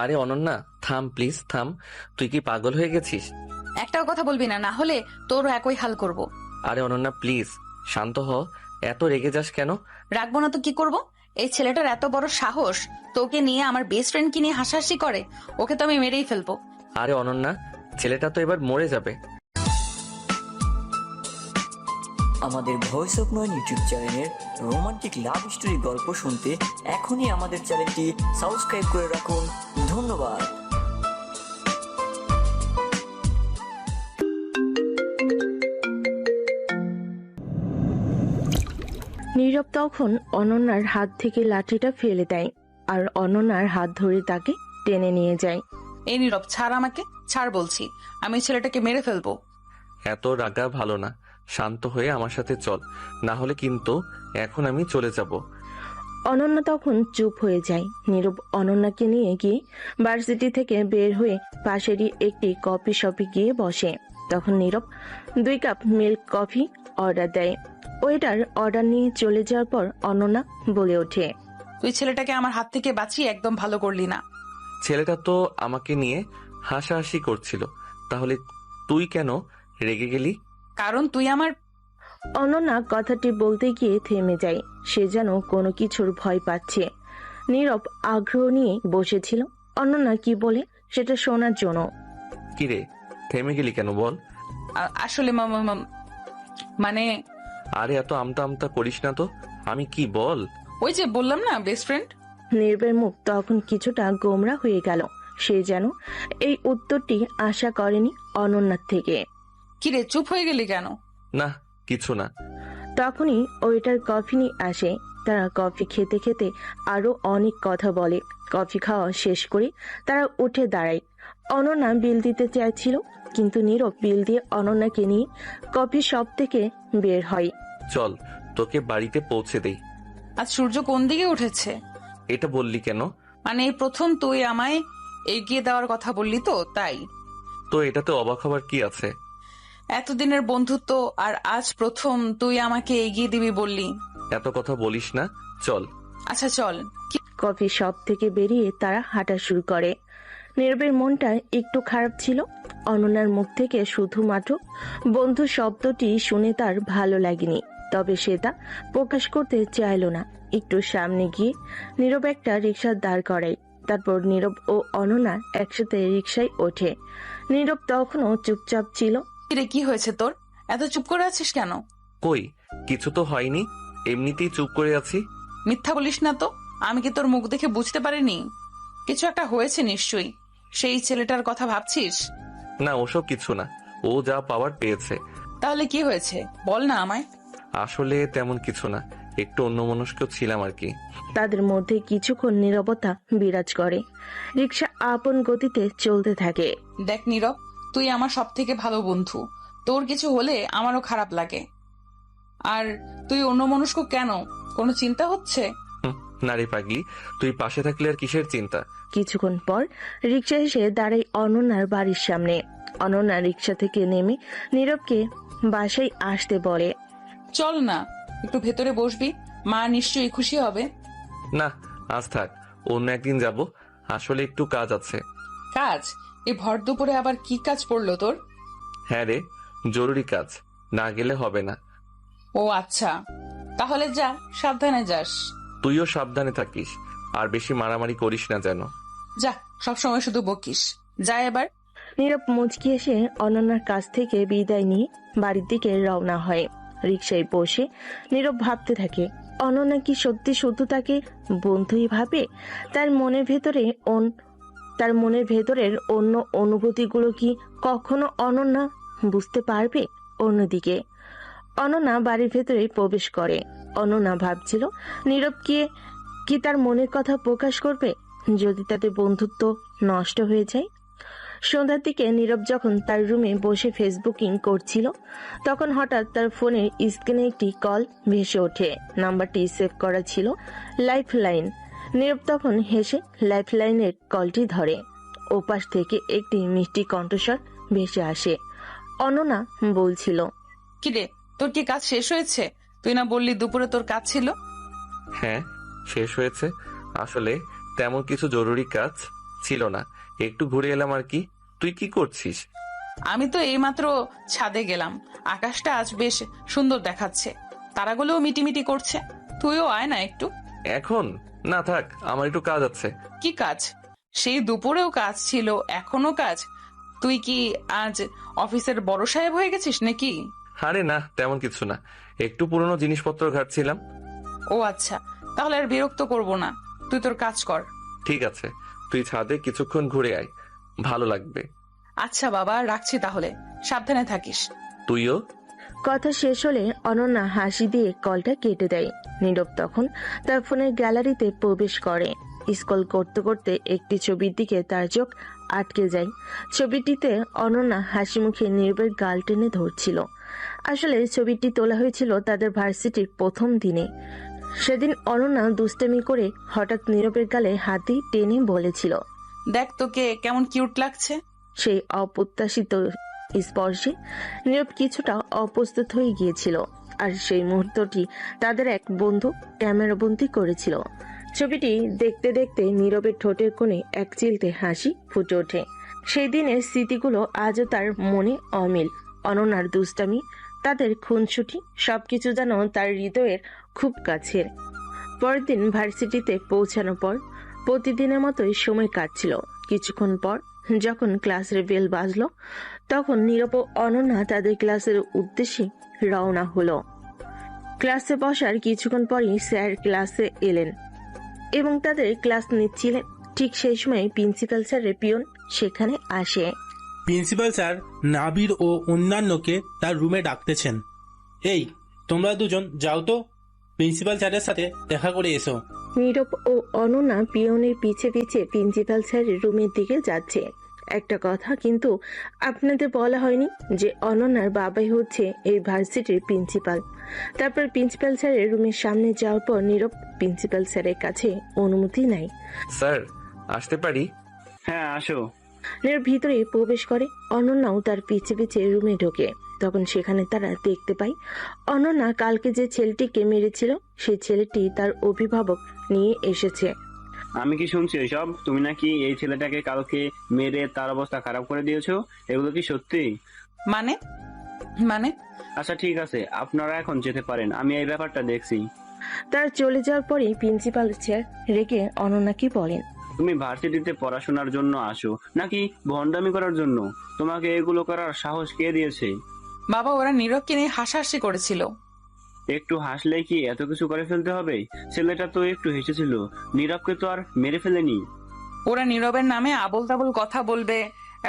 আরে অনন্যা, থাম প্লিজ থাম। তুই কি পাগল হয়ে গেছিস? একটাও কথা বলবি না, না হলে তোরও একই হাল করব। আরে অনন্যা প্লিজ শান্ত হ। এত রেগে যাস কেন? রাখবো না তো কি করব? এই ছেলেটার এত বড় সাহস, তোকে নিয়ে আমার বেস্ট ফ্রেন্ডকে নিয়ে হাসাহাসি করে। ওকে তো আমি মেরেই ফেলবো। আরে অনন্যা, ছেলেটা তো এবার মরে যাবে। আমাদের ভয়েস অফ নয়ন ইউটিউব চ্যানেলের রোমান্টিক লাভ স্টোরি গল্প শুনতে এখনই আমাদের চ্যানেলটি সাবস্ক্রাইব করে রাখুন। ধন্যবাদ। নীরব তখন অনন্যার হাত থেকে লাঠিটা ফেলে দেয় আর অনন্যার হাত ধরে তাকে টেনে নিয়ে যায়। এই নীরব, ছাড় আমাকে, ছাড় বলছি। আমি ছেলেটাকে মেরে ফেলবো। এত রাগা ভালো না, শান্ত হয়ে আমার সাথে চল, না হলে কিন্তু এখন আমি চলে যাব। অনন্যা তখন চুপ হয়ে যায়। নীরব অনন্যাকে নিয়ে গিয়ে ভার্সিটি থেকে বের হয়ে পাশেরই একটি কফি শপে গিয়ে বসে। তখন নীরব 2 কাপ মিল্ক কফি অর্ডার দেয়। ওয়েটার অর্ডার নিয়ে চলে যাওয়ার পর অনন্যা বলে ওঠে, তুই ছেলেটাকে আমার হাত থেকে বাঁচিয়ে একদম ভালো করলি না। ছেলেটা তো আমাকে নিয়ে হাসাহাসি করছিল, তাহলে তুই কেন রেগে গেলি? কারণ তুই আমার। অনন্যা কথাটি বলতে গিয়ে থেমে যায়। সে যেন কোনো কিছুর ভয় পাচ্ছে। নীরব আগ্রহ নিয়ে বসেছিল অনন্যা কি বলে সেটা শোনার জন্য। কিরে, থেমে গেলি কেন বল? আসলে মানে আরে এত আমতা আমতা করিস না তো, আমি কি বল? ওই যে বললাম না, বেস্ট ফ্রেন্ড। নীরবের মুখ তখন কিছুটা গোমরা হয়ে গেল। সে যেন এই উত্তরটি আশা করেনি অনন্যার থেকে। কিরে, চুপ হয়ে গেলি কেন? না, কিছু না। তখনই ওয়েটার কফি নিয়ে আসে। তারা কফি খেতে খেতে আরো অনেক কথা বলে। কফি খাওয়া শেষ করে তারা উঠে দাঁড়ায়। অনন্যা বিল দিতে চাইছিল, কিন্তু নীরব বিল দিয়ে অনন্যাকে নিয়ে কফি শপ থেকে বের হয়। চল, তোকে বাড়িতে পৌঁছে দেই। আজ সূর্য কোন দিকে উঠেছে? এটা বললি কেন? মানে এই প্রথম তুই আমায় এগিয়ে দেওয়ার কথা বললি তো, তাই। তো এটাতে অবাক হবার কি আছে? এতদিনের বন্ধুত্ব, আর আজ প্রথম তুই আমাকে এগিয়ে দিবি বললি। এত কথা বলিস না, চল। আচ্ছা চল। কফি শপ থেকে বেরিয়ে তারা হাঁটা শুরু করে। নীরবের মনটা একটু খারাপ ছিল। অনন্যার মুখ থেকে শুধুমাত্র বন্ধু শব্দটি শুনে তার ভালো লাগেনি, তবে সে তা প্রকাশ করতে চাইল না। একটু সামনে গিয়ে নীরব একটা রিক্সা দাঁড় করায়। তারপর নীরব ও অনন্যা একসাথে রিক্সায় ওঠে। নীরব তখনও চুপচাপ ছিল। কিরে, কি হয়েছে তোর? এত চুপ করে আছিস কেন? কই, কিছু তো হয়নি, এমনিতেই চুপ করে আছি। মিথ্যা বলিস না তো। আমি কি তোর মুখ দেখে বুঝতে পারিনি? কিছু একটা হয়েছে নিশ্চয়ই। সেই ছেলেটার কথা ভাবছিস? না, ওসব কিছু না, ও যা পাওয়ার পেয়েছে। তাহলে কি হয়েছে বল না আমায়। আসলে তেমন কিছু না, একটু অন্যমনস্ক ছিলাম আর কি। তাদের মধ্যে কিছুক্ষণ নীরবতা বিরাজ করে। রিক্সা আপন গতিতে চলতে থাকে। দেখ নীরব, তুই আমার সব থেকে ভালো বন্ধু। তোর কিছু হলে আমারও খারাপ লাগে। আর তুই অন্যমনস্ক কেন? কোনো চিন্তা হচ্ছে? না রে পাগলি, তুই পাশে থাকলে আর কিসের চিন্তা। কিছুক্ষণ পর রিক্সা এসে দাঁড়ায় অনন্যার বাড়ির সামনে। অনন্যা রিক্সা থেকে নেমে নীরবকে বাসায় আসতে বলে। চল না, একটু ভেতরে বসবি, মা নিশ্চয়ই খুশি হবে। না, আজ থাক, অন্য একদিন যাব। আসলে একটু কাজ আছে। কাজ? এই ভর দুপুরে আবার কি কাজ পড়লো তোর? হ্যাঁ রে, জরুরি কাজ, না গেলে হবে না। ও আচ্ছা, তাহলে যা, সাবধানে যাস। তুইও সাবধানে থাকিস, আর বেশি মারামারি করিস না যেন। যা, সবসময় শুধু বকিস। যা এবার। নীরব মুচকি এসে অনন্যার কাছ থেকে বিদায় নিয়ে বাড়ির দিকে রওনা হয়। রিক্সায় বসে নীরব ভাবতে থাকে, অনন্যা কি সত্যি শুধু তাকে বন্ধুই ভাবে? তার মনের ভেতরের অন্য অনুভূতিগুলো কি কখনো অনন্যা বুঝতে পারবে? অন্যদিকে অনন্যা বাড়ির ভেতরে প্রবেশ করে। অনন্যা ভাবছিল নীরব কি তার মনের কথা প্রকাশ করবে যদি তাদের বন্ধুত্ব নষ্ট হয়ে যায়। সন্ধ্যার দিকে নীরব যখন তার রুমে বসে ফেসবুকিং করছিল, তখন হঠাৎ তার ফোনের স্ক্রিনে একটি কল ভেসে ওঠে। নাম্বারটি সেভ করা ছিল লাইফ লাইন। নীরব তখন হেসে লাইফ লাইনের কলটি ধরে। ওপাশ থেকে একটি মিষ্টি কণ্ঠস্বর ভেসে আসে। অনন্যা বলছিল, কিরে, তোর কি কাজ শেষ হয়েছে? তুই না বললি দুপুরে তোর কাজ ছিল? হ্যাঁ, শেষ হয়েছে। আসলে তেমন কিছু জরুরি কাজ ছিল না, একটু ঘুরে এলাম আর কি। তুই কি করছিস? আমি তো এইমাত্র ছাদে গেলাম, আকাশটা আজ বেশ সুন্দর দেখাচ্ছে, তারাগুলোও মিটিমিটি করছে। তুইও আয় না একটু। এখন না, থাক, আমার একটু কাজ আছে। কি কাজ? সেই দুপুরেও কাজ ছিল, এখনো কাজ? তুই কি আজ অফিসের বড় সাহেব হয়ে গেছিস নাকি? আরে না, তেমন কিছু না, একটু পুরনো জিনিসপত্র ঘাটছিলাম। ও আচ্ছা, তাহলে আর বিরক্ত করব না, তুই তোর কাজ কর। ঠিক আছে, তুই ছাদে কিছুক্ষণ ঘুরে আয়, ভালো লাগবে। আচ্ছা বাবা, রাখছি তাহলে, সাবধানে থাকিস। তুইও। কথা শেষ হলে অনন্যা হাসি দিয়ে কলটা কেটে দেয়। নীরব তখন তার ফোনের গ্যালারিতে প্রবেশ করে। স্ক্রল করতে করতে একটি ছবির দিকে তার চোখ আটকে যায়। ছবিটিতে অনন্যা হাসি মুখে নীরবের গাল টেনে ধরছিল। আসলে ছবিটি তোলা হয়েছিল তাদের ভার্সিটির প্রথম দিনে। সেদিন অনন্যা দুষ্টামি করে হঠাৎ নীরবের গালে হাত দিয়ে টেনে বলেছিল, দেখ তোকে কেমন কিউট লাগছে। সেই অপ্রত্যাশিত স্পর্শে নীরব কিছুটা অপ্রস্তুত হয়ে গিয়েছিল। আর সেই মুহূর্তটি তাদের এক বন্ধু ক্যামেরাবন্দি করেছিল। ছবিটি দেখতে দেখতে নীরবের ঠোঁটের কোণে এক চিলতে হাসি ফুটে ওঠে। সেই দিনের স্মৃতিগুলো আজও তার মনে অমিল। অনন্যার দুষ্টামি, তাদের খুনসুটি, সবকিছু যেন তার হৃদয়ের খুব কাছের। পরের দিন ভার্সিটিতে পৌঁছানোর পর প্রতিদিনের মতোই সময় কাটছিল। কিছুক্ষণ পর যখন ক্লাসের বেল বাজলো, তখন নীরব ও অনন্যা তাদের ক্লাসের উদ্দেশ্যে রওনা হলো। ক্লাসে বসার কিছুক্ষণ পরই স্যার ক্লাসে এলেন এবং তাদের ক্লাস নিচ্ছিলেন। ঠিক সেই সময় প্রিন্সিপাল স্যারের পিয়ন সেখানে আসে। প্রিন্সিপাল স্যার নাবির ও অন্যান্যকে তার রুমে ডাকতেছেন। এই, তোমরা দুজন যাও তো, প্রিন্সিপাল স্যারের সাথে দেখা করে এসো। নীরব ও অনন্যা পিয়নের পিছে পিছে প্রিন্সিপাল স্যারের রুমের দিকে যাচ্ছে। একটা কথা কিন্তু আপনাদের বলা হয়নি যে অনন্যার বাবাই হচ্ছে এই ভার্সিটির প্রিন্সিপাল। তারপর প্রিন্সিপাল স্যারের রুমের সামনে যাওয়ার পর নীরব প্রিন্সিপাল স্যারের কাছে অনুমতি নেয়। স্যার, আসতে পারি? হ্যাঁ, আসো। নীরব ভিতরে প্রবেশ করে, অনন্যাও তার পিছে পিছে রুমে ঢোকে। তখন সেখানে তারা দেখতে পায় অনন্যা কালকে যে ছেলেটিকে মেরেছিল সেই ছেলেটি তার অভিভাবক নিয়ে এসেছে। আমি কি শুনছি এসব? তুমি নাকি এই ছেলেটাকে কালকে মেরে তার অবস্থা খারাপ করে দিয়েছো? এগুলো কি সত্যি? মানে মানে আচ্ছা ঠিক আছে, আপনারা এখন যেতে পারেন, আমি এই ব্যাপারটা দেখছি। তার চলে যাওয়ার পরে প্রিন্সিপাল স্যার রেগে অনন্যাকে বলেন, তুমি ভার্সিটিতে পড়াশোনার জন্য আসো নাকি ভণ্ডামি করার জন্য? তোমাকে এগুলো করার সাহস কে দিয়েছে? বাবা, ওরা নীরবকে নিয়ে হাসাহাসি করেছিল। একটু হাসলেই কি এত কিছু করে ফেলতে হবে? ছেলেটা তো একটু হেসেছিল, নীরবকে তো আর মেরে ফেলেনি। ওরা নীরবের নামে আবোল তাবোল কথা বলবে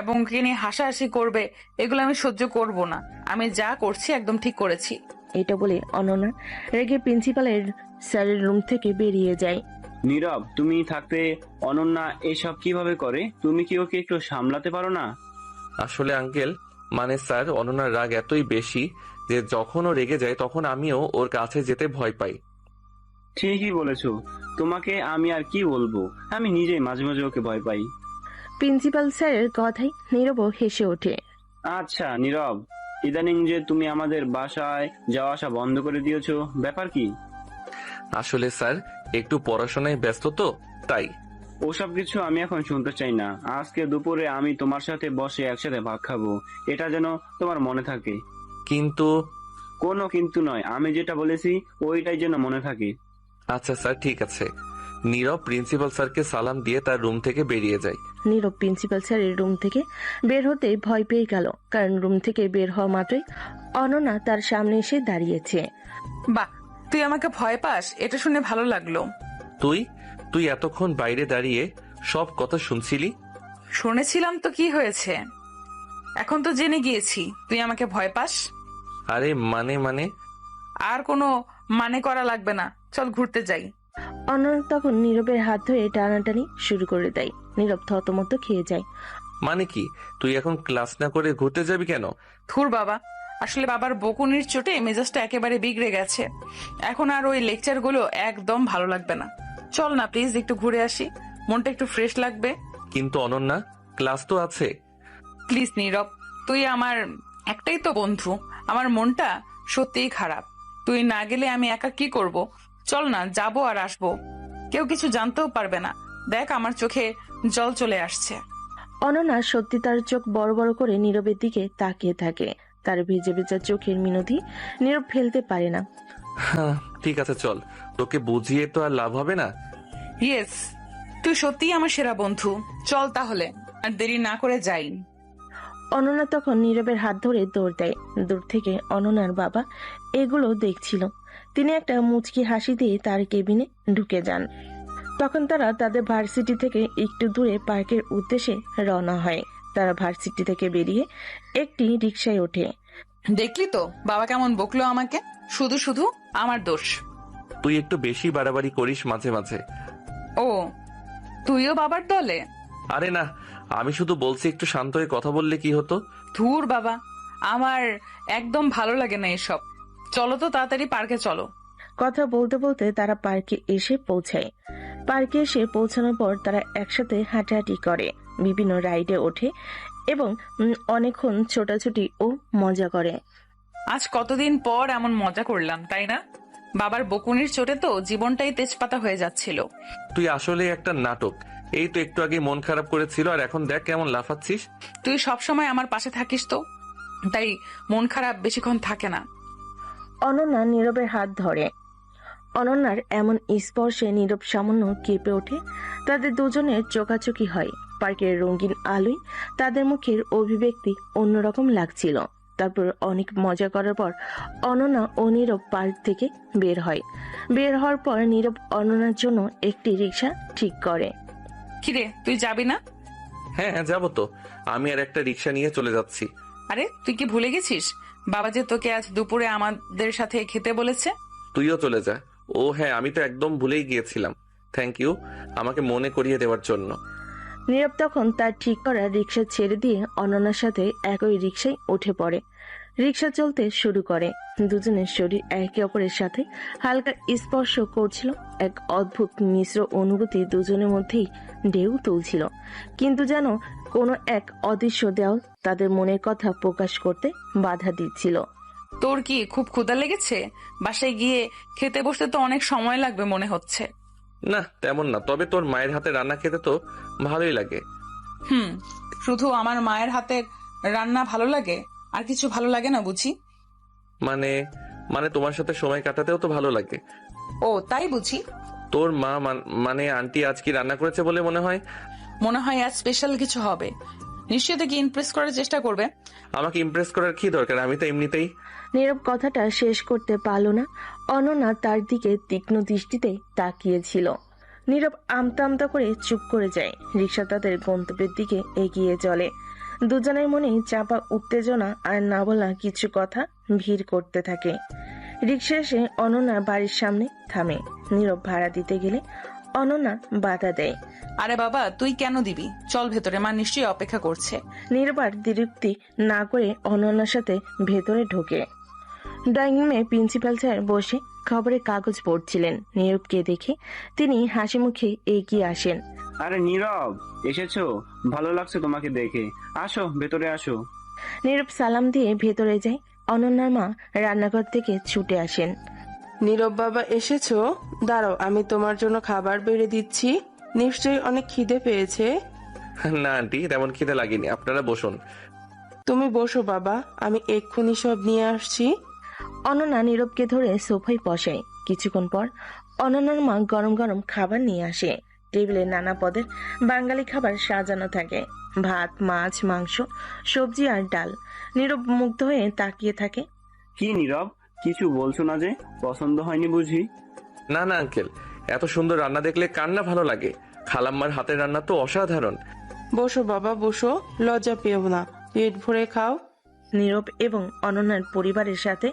এবং ওকে নিয়ে হাসাহাসি করবে, এগুলো আমি সহ্য করব না। আমি যা করছি একদম ঠিক করেছি। এটা বলে অনন্যা রেগে প্রিন্সিপালের স্যারের রুম থেকে বেরিয়ে যায়। নীরব, তুমি থাকতে অনন্যা এসব কিভাবে করে? তুমি কি ওকে একটু সামলাতে পারো না? আসলে আঙ্কেল, মানে স্যার, অনন্যার রাগ এতই বেশি যে যখন ও রেগে যায় তখন আমিও ওর কাছে যেতে ভয় পাই। ঠিকই বলেছো, তোমাকে আমি আর কি বলবো, আমি নিজেই মাঝে মাঝে ওকে ভয় পাই। প্রিন্সিপাল স্যারের কথায় নীরব হেসে ওঠে। আচ্ছা নীরব, ইদানিং যে তুমি আমাদের বাসায় যাওয়া আসা বন্ধ করে দিয়েছো, ব্যাপার কি? আসলে স্যার, একটু পড়াশোনায় ব্যস্ত তো, তাই। ওসব কিছু আমি এখন শুনতে চাই না। আজকে দুপুরে আমি তোমার সাথে বসে একসাথে ভাত খাবো, এটা যেন তোমার মনে থাকে। কিন্তু কোনো কিন্তু নয়, আমি যেটা বলেছি ওইটাই যেন মনে থাকে। আচ্ছা স্যার, ঠিক আছে। নীরব প্রিন্সিপাল স্যারকে সালাম দিয়ে তার রুম থেকে বেরিয়ে যায়। নীরব প্রিন্সিপাল স্যারের রুম থেকে বের হতে ভয় পেয়ে গেল, কারণ রুম থেকে বের হওয়া মাত্রই অনন্যা তার সামনে এসে দাঁড়িয়েছে। বাহ, তুই আমাকে ভয় পাস, এটা শুনে ভালো লাগলো। তুই তুই এতক্ষণ বাইরে দাঁড়িয়ে সব কথা শুনছিলি? শুনেছিলাম তো কি হয়েছে, এখন তো জেনে গিয়েছি তুই আমাকে ভয় পাস। আরে মানে আর কোনো মানে করা লাগবে না, চল ঘুরতে যাই। অনন্যা তখন নীরবের হাত ধরে টানাটানি শুরু করে দেয়। নীরব থতমত খেয়ে যায়। মানে কি? তুই এখন ক্লাস না করে ঘুরতে যাবি কেন? থুর বাবা, আসলে বাবার বকুনির চোটে মেজাজটা একেবারে বিগড়ে গেছে, এখন আর ওই লেকচার গুলো একদম ভালো লাগবে না। চল না প্লিজ, একটু ঘুরে আসি, মনটা একটু ফ্রেশ লাগবে। কিন্তু অনন্যা, ক্লাস তো আছে। প্লিজ নীরব, তুই আমার একটাই তো বন্ধু, আমার মনটা সত্যিই খারাপ। তুই না গেলে আমি একা কি করব? চল না, যাবো আর আসবো, কেউ কিছু জানতেও পারবে না। দেখ আমার চোখে জল চলে আসছে। অনন্যা সত্যি তার চোখ বড় বড় করে নীরবের দিকে তাকিয়ে থাকে। তার ভিজে ভেজা চোখের মিনতি নীরব ফেলতে পারে না। হ্যাঁ ঠিক আছে চল, তোকে বুঝিয়ে তো আর লাভ হবে না। ইয়েস, তুই সত্যিই আমার সেরা বন্ধু। চল তাহলে, আর দেরি না করে যাই। অনন্যা তখন নীরবের হাত ধরে দৌড় দেয়। দূর থেকে অনন্যার বাবা এগুলো দেখছিল। তিনি একটা মুচকি হাসি দিয়ে তার কেবিনে ঢুকে যান। তখন তারা তাদের ভার্সিটি থেকে একটু দূরে পার্কের উদ্দেশ্যে রওনা হয়। তারা ভার্সিটি থেকে বেরিয়ে একটি রিকশায় ওঠে। দেখলি তো বাবা কেমন বকলো আমাকে, শুধু শুধু আমার দোষ। তুই একটু বেশি বাড়াবাড়ি করিস মাঝে মাঝে। ও, তুইও বাবার দলে? আরে না, আমি শুধু বলছি একটু শান্ত হয়ে কথা বললে কি হতো। ধুর বাবা, আমার একদম ভালো লাগে না এসব। চলো তো তাড়াতাড়ি পার্কে চলো। কথা বলতে বলতে তারা পার্কে এসে পৌঁছায়। পার্কে এসে পৌঁছানোর পর তারা একসাথে হাঁটাহাঁটি করে, বিভিন্ন রাইডে ওঠে এবং অনেকক্ষণ ছোটাছুটি ও মজা করে। আজ কতদিন পর এমন মজা করলাম, তাই না? বাবার বকুনির চোটে তো জীবনটাই তেজপাতা হয়ে যাচ্ছিল। তুই আসলে একটা নাটক। এই তো একটু আগে মন খারাপ করেছিল আর এখন দেখ কেমন লাফাচ্ছিস। তুই সবসময় আমার পাশে থাকিস তো, তাই মন খারাপ বেশিক্ষণ থাকে না। অনন্যা নীরবের হাত ধরে। অনন্যার এমন স্পর্শে নীরব সামান্য কেঁপে ওঠে। তাদের দুজনের চোখাচোখি হয়। পার্কের রঙিন আলোয় তাদের মুখের অভিব্যক্তি অন্যরকম লাগছিল। তারপর অনেক মজা করার পর অনন্যা ও নীরব পার্ক থেকে বের হয়। বের হওয়ার পর নীরব অনন্যার জন্য একটি রিক্সা ঠিক করে। কিরে, তুই যাবি না? হ্যাঁ যাবো তো, আমি আর একটা রিক্সা নিয়ে চলে যাচ্ছি। আরে তুই কি ভুলে গেছিস বাবা যে তোকে আজ দুপুরে আমাদের সাথে খেতে বলেছে? তুইও চলে যা। ও হ্যাঁ, আমি তো একদম ভুলেই গিয়েছিলাম। থ্যাংক ইউ আমাকে মনে করিয়ে দেওয়ার জন্য। নীরব তখন তার ঠিক করা রিক্সা ছেড়ে দিয়ে অনন্যার সাথে একই রিক্সায় উঠে পড়ে। রিক্সা চলতে শুরু করে। দুজনের শরীর একে অপরের সাথে হালকা স্পর্শ করছিল। এক অদ্ভুত মিশ্র অনুভূতি দুজনের মধ্যেই ঢেউ তুলছিল, কিন্তু যেন কোনো এক অদৃশ্য দেওয়াল তাদের মনের কথা প্রকাশ করতে বাধা দিচ্ছিল। তোর কি খুব ক্ষুধা লেগেছে? বাসায় গিয়ে খেতে বসতে তো অনেক সময় লাগবে মনে হচ্ছে। না তেমন না, তবে তোর মায়ের হাতে রান্না খেতে তো ভালোই লাগে। শুধু আমার মায়ের হাতের রান্না ভালো লাগে, আর কিছু ভালো লাগে না বুঝি? মানে মানে তোমার সাথে সময় কাটাতেও তো ভালো লাগে। ও তাই বুঝি। তোর মা মানে আন্টি আজ কি রান্না করেছে বলে মনে হয়? মনে হয় আজ স্পেশাল কিছু হবে। নিশ্চয়ই তোকে ইমপ্রেস করার চেষ্টা করবে। আমাকে ইমপ্রেস করার কি দরকার, আমি তো এমনিতেই। নীরব কথাটা শেষ করতে পারল না। অনন্যা তার দিকে তীক্ষ্ণ দৃষ্টিতে তাকিয়েছিল। নীরব আমতা আমতা করে চুপ করে যায়। রিক্সা তাদের গন্তব্যের দিকে এগিয়ে চলে। দুজনের মনে চাপা উত্তেজনা আর না বলা কিছু কথা ভিড় করতে থাকে। রিক্সা এসে অনন্যার বাড়ির সামনে থামে। নীরব ভাড়া দিতে গেলে অনন্যা বাধা দেয়। আরে বাবা, তুই কেন দিবি? চল ভেতরে, মা নিশ্চয়ই অপেক্ষা করছে। নীরব আর দ্বিরুক্তি না করে অনন্যার সাথে ভেতরে ঢোকে। ড্রয়িং রুমে প্রিন্সিপাল স্যার বসে খবরের কাগজ পড়ছিলেন। নীরবকে দেখে তিনি হাসি মুখে এগিয়ে আসেন। আরে নীরব, এসেছো? ভালো লাগছে তোমাকে দেখে। আসো ভেতরে আসো। নীরব সালাম দিয়ে ভেতরে যায়। অনন্যার মা রান্নাঘর থেকে ছুটে আসেন। নীরব বাবা এসেছো? দাঁড়াও, আমি তোমার জন্য খাবার বেড়ে দিচ্ছি। নিশ্চয়ই অনেক খিদে পেয়েছে। না আন্টি, তেমন খিদে লাগেনি, আপনারা বসুন। তুমি বসো বাবা, আমি এক্ষুনি সব নিয়ে আসছি। অনন্যা নীরবকে ধরে সোফায় বসায়। কিছুক্ষণ পর অনন্যার মা গরম গরম খাবার নিয়ে আসে। টেবিলে নানা পদের বাঙালি খাবার সাজানো থাকে। ভাত, মাছ, মাংস, সবজি আর ডাল। নীরব মুগ্ধ হয়ে তাকিয়ে থাকে। কি নীরব, কিছু বলছো না যে? পছন্দ হয়নি বুঝি? না না আঙ্কেল, এত সুন্দর রান্না দেখলে কার না ভালো লাগে। খালাম্মার হাতের রান্না তো অসাধারণ। বসো বাবা বসো, লজ্জা পেও না, পেট ভরে খাও। নীরব এবং অনন্যার পরিবারের সাথে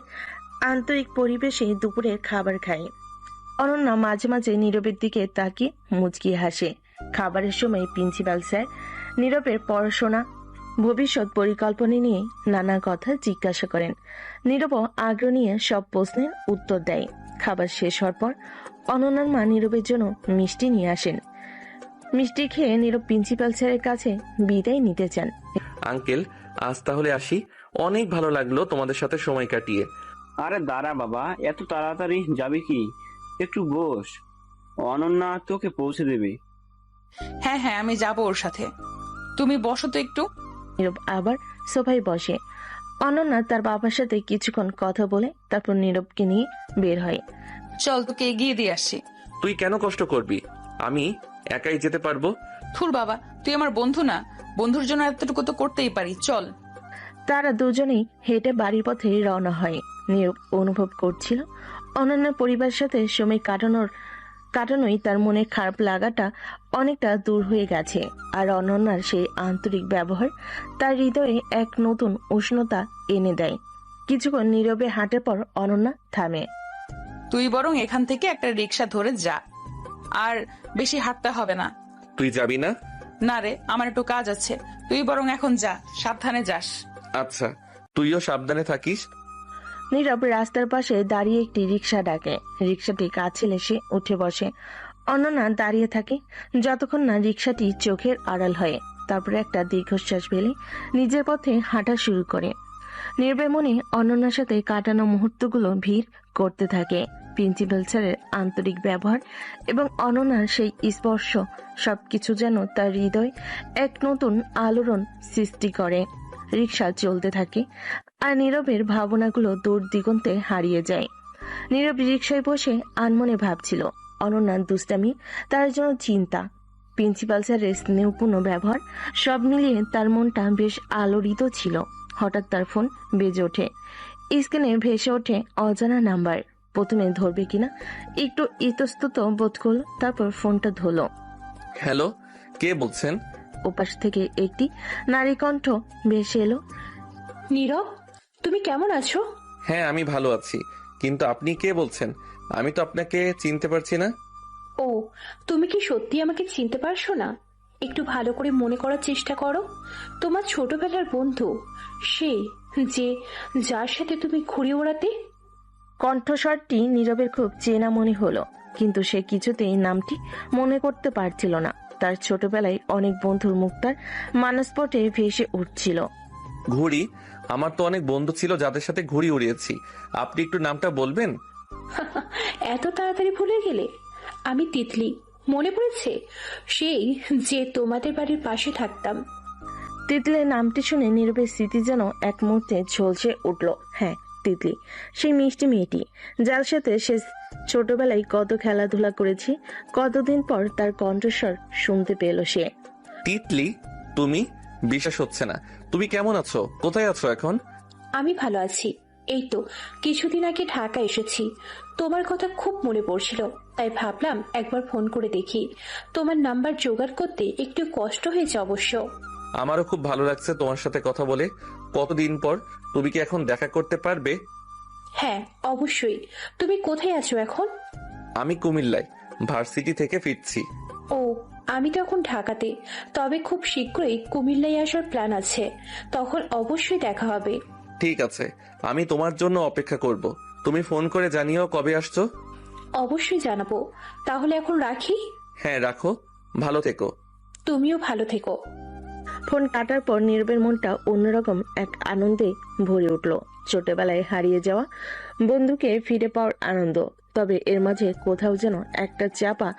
আন্তরিক পরিবেশে দুপুরে খাবার খায়। অনন্যা মাঝে মাঝে নীরবের দিকে তাকিয়ে মুচকি হাসে। খাবারের সময় প্রিন্সিপাল স্যার নীরবের পড়াশোনা, ভবিষ্যৎ পরিকল্পনা নিয়ে নানা কথা জিজ্ঞাসা করেন। নীরবও আগ্রহ নিয়ে সব প্রশ্নের উত্তর দেয়। খাবার শেষ হওয়ার পর অনন্যার মা নীরবের জন্য মিষ্টি নিয়ে আসেন। মিষ্টি খেয়ে নীরব প্রিন্সিপাল স্যারের কাছে বিদায় নিতে চান। আঙ্কেল আজ তাহলে আসি, অনেক ভালো লাগলো তোমাদের সাথে সময় কাটিয়ে। আরে দাঁড়া বাবা, এত তাড়াতাড়ি যাবি কি? একটু বস, অনন্যা তোকে পৌঁছে দেবে। হ্যাঁ হ্যাঁ, আমি যাব ওর সাথে। তুমি বসো তো একটু। নীরব আবার সোফায় বসে। অনন্যা তার বাবার সাথে কিছুক্ষণ কথা বলে তারপর নীরবকে নিয়ে বের হয়। চল, তোকে এগিয়ে দিয়ে আসি। তুই কেন কষ্ট করবি? আমি একাই যেতে পারবো। থুর বাবা, তুই আমার বন্ধু না? বন্ধুর জন্য এতটুকু তো করতেই পারি, চল। তারা দুজনেই হেঁটে বাড়ির পথে রওনা হয়। নীরব অনুভব করছিল অনন্যার পরিবারের সাথে সময় কাটানোই তার মনে খারাপ লাগাটা অনেকটা দূর হয়ে গেছে। আর অনন্যার সেই আন্তরিক ব্যবহার তার হৃদয়ে এক নতুন উষ্ণতা এনে দেয়। কিছুক্ষণ নীরবে হাঁটার পর অনন্যা থামে। তুই বরং এখান থেকে একটা রিক্সা ধরে যা, আর বেশি হাঁটতে হবে না। তুই যাবি না? না রে, আমার একটু কাজ আছে। তুই বরং এখন যা, সাবধানে যাস। আচ্ছা, তুইও সাবধানে থাকিস। নীরব রাস্তার পাশে দাঁড়িয়ে একটি রিক্সা ডাকে। রিক্সাটি কাছে এসে উঠে বসে। অনন্যা দাঁড়িয়ে থাকে যতক্ষণ না রিক্সাটি চোখের আড়াল হয়। তারপরে একটা দীর্ঘশ্বাস ফেলে নিজের পথে হাঁটা শুরু করে। নীরবের মনে অনন্যার সাথে কাটানো মুহূর্তগুলো ভিড় করতে থাকে। প্রিন্সিপাল স্যারের আন্তরিক ব্যবহার এবং অনন্যার সেই স্পর্শ সবকিছু যেন তার হৃদয় এক নতুন আলোড়ন সৃষ্টি করে। রিক্সা চলতে থাকে আর নীরবের ভাবনাগুলো দূর দিগন্তে হারিয়ে যায়। নীরব রিক্সায় বসে আনমনে ভাবছিল অনন্যার দুষ্টামি, তার জন্য চিন্তা, প্রিন্সিপাল স্যারের স্নেহপূর্ণ ব্যবহার, সব মিলিয়ে তার মনটা বেশ আলোড়িত ছিল। হঠাৎ তার ফোন বেজে ওঠে। স্ক্রিনে ভেসে ওঠে অজানা নাম্বার। প্রথমে ধরবে কিনা একটু ইতস্তত বোধ করলো, তারপর ফোনটা ধরলো। হ্যালো, কে বলছেন? ওপাশ থেকে একটি নারী কণ্ঠ ভেসে এলো। নীরব, তুমি কেমন আছো? হ্যাঁ, আমি ভালো আছি, কিন্তু আপনি কে বলছেন? আমি তো আপনাকে চিনতে পারছি না। ও, তুমি কি সত্যি আমাকে চিনতে পারছো না? একটু ভালো করে মনে করার চেষ্টা করো। তোমার ছোটবেলার বন্ধু, সে যে যার সাথে তুমি ঘুরে ওড়াতে। কণ্ঠস্বরটি নীরবের খুব চেনা মনে হলো, কিন্তু সে কিছুতেই নামটি মনে করতে পারছিল না। তার ছোটবেলায় অনেক বন্ধুর মুখ তার মানসপটে ভেসে উঠছিল। ঘুড়ি? আমার তো অনেক বন্ধু ছিল যাদের সাথে ঘুড়ি উড়িয়েছি। আপনি একটু নামটা বলবেন? এত তাড়াতাড়ি ভুলে গেলে? আমি তিতলি, মনে পড়েছে? সেই যে তোমাদের বাড়ির পাশে থাকতাম। তিতলির নামটি শুনে নীরবের স্মৃতি যেন এক মুহূর্তে ঝলসে উঠল। হ্যাঁ, তিতলি, সেই মিষ্টি মেয়েটি যার সাথে সে ছোটবেলায় কত খেলাধুলা করেছে। কতদিন পর তার কণ্ঠস্বর শুনতে পেল সে। তিতলি, তুমি? বিশ্বাস হচ্ছে না। তুমি কেমন আছো? কোথায় আছো এখন? আমি ভালো আছি। এই তো কিছুদিন আগে ঢাকা এসেছি। তোমার কথা খুব মনে পড়ছিল, তাই ভাবলাম একবার ফোন করে দেখি। তোমার নাম্বার জোগাড় করতে একটু কষ্ট হয়েছে অবশ্য। আমারও খুব ভালো লাগছে তোমার সাথে কথা বলে। কতদিন পর। তুমি কি এখন দেখা করতে পারবে? হ্যাঁ, অবশ্যই। তুমি কোথায় আছো এখন? আমি কুমিল্লায়, ভার্সিটি থেকে ফিরছি। ও, আমি তো এখন ঢাকাতে। তবে খুব শীঘ্রই কুমিল্লায় আসার প্ল্যান আছে, তখন অবশ্যই দেখা হবে। ঠিক আছে, আমি তোমার জন্য অপেক্ষা করব। তুমি ফোন করে জানিও কবে আসছো। অবশ্যই জানাবো। তাহলে এখন রাখি। হ্যাঁ, রাখো। ভালো থেকো। তুমিও ভালো থেকো। ফোন কাটার পর নীরবের মনটা অন্যরকম এক আনন্দে ভরে উঠল। ছোটবেলায় হারিয়ে যাওয়া বন্ধুকে ফিরে পাওয়ার আনন্দ, তবে এর মাঝে কোথাও যেন একটা চাপা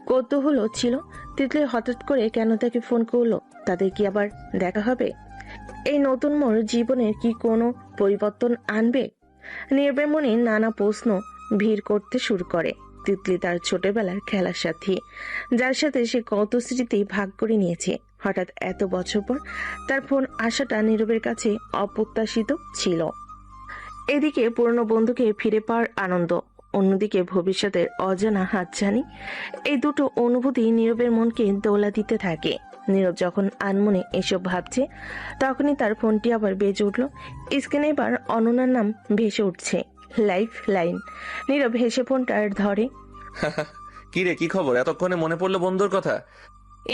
কৌতূহল ছিল। তিতলি হঠাৎ করে কেন তাকে ফোন করলো? তাদের কি আবার দেখা হবে? এই নতুন মোড় জীবনের কি কোনো পরিবর্তন আনবে? নীরবের মনে নানা প্রশ্ন ভিড় করতে শুরু করে। তিতলি তার ছোটবেলার খেলার সাথী, যার সাথে সে কত স্মৃতি ভাগ করে নিয়েছে। হঠাৎ এত বছর পর তার ফোন আসাটা নীরবের কাছে অপ্রত্যাশিত ছিল। এদিকে পুরনো বন্ধুকে ফিরে পাওয়ার আনন্দ, অন্যদিকে ভবিষ্যতের অজানা হাতছানি, এই দুটো অনুভূতি নীরবের মনকে দোলা দিতে থাকে। নীরব যখন আনমনে এসব ভাবছে, তখনই তার ফোনটি আবার বেজে উঠল। স্ক্রিনে এবার অনন্যার নাম ভেসে উঠছে, লাইফ লাইন। নীরব হেসে ফোনটা ধরে। কি রে, কি খবর? এতক্ষণে মনে পড়লো বন্ধুর কথা?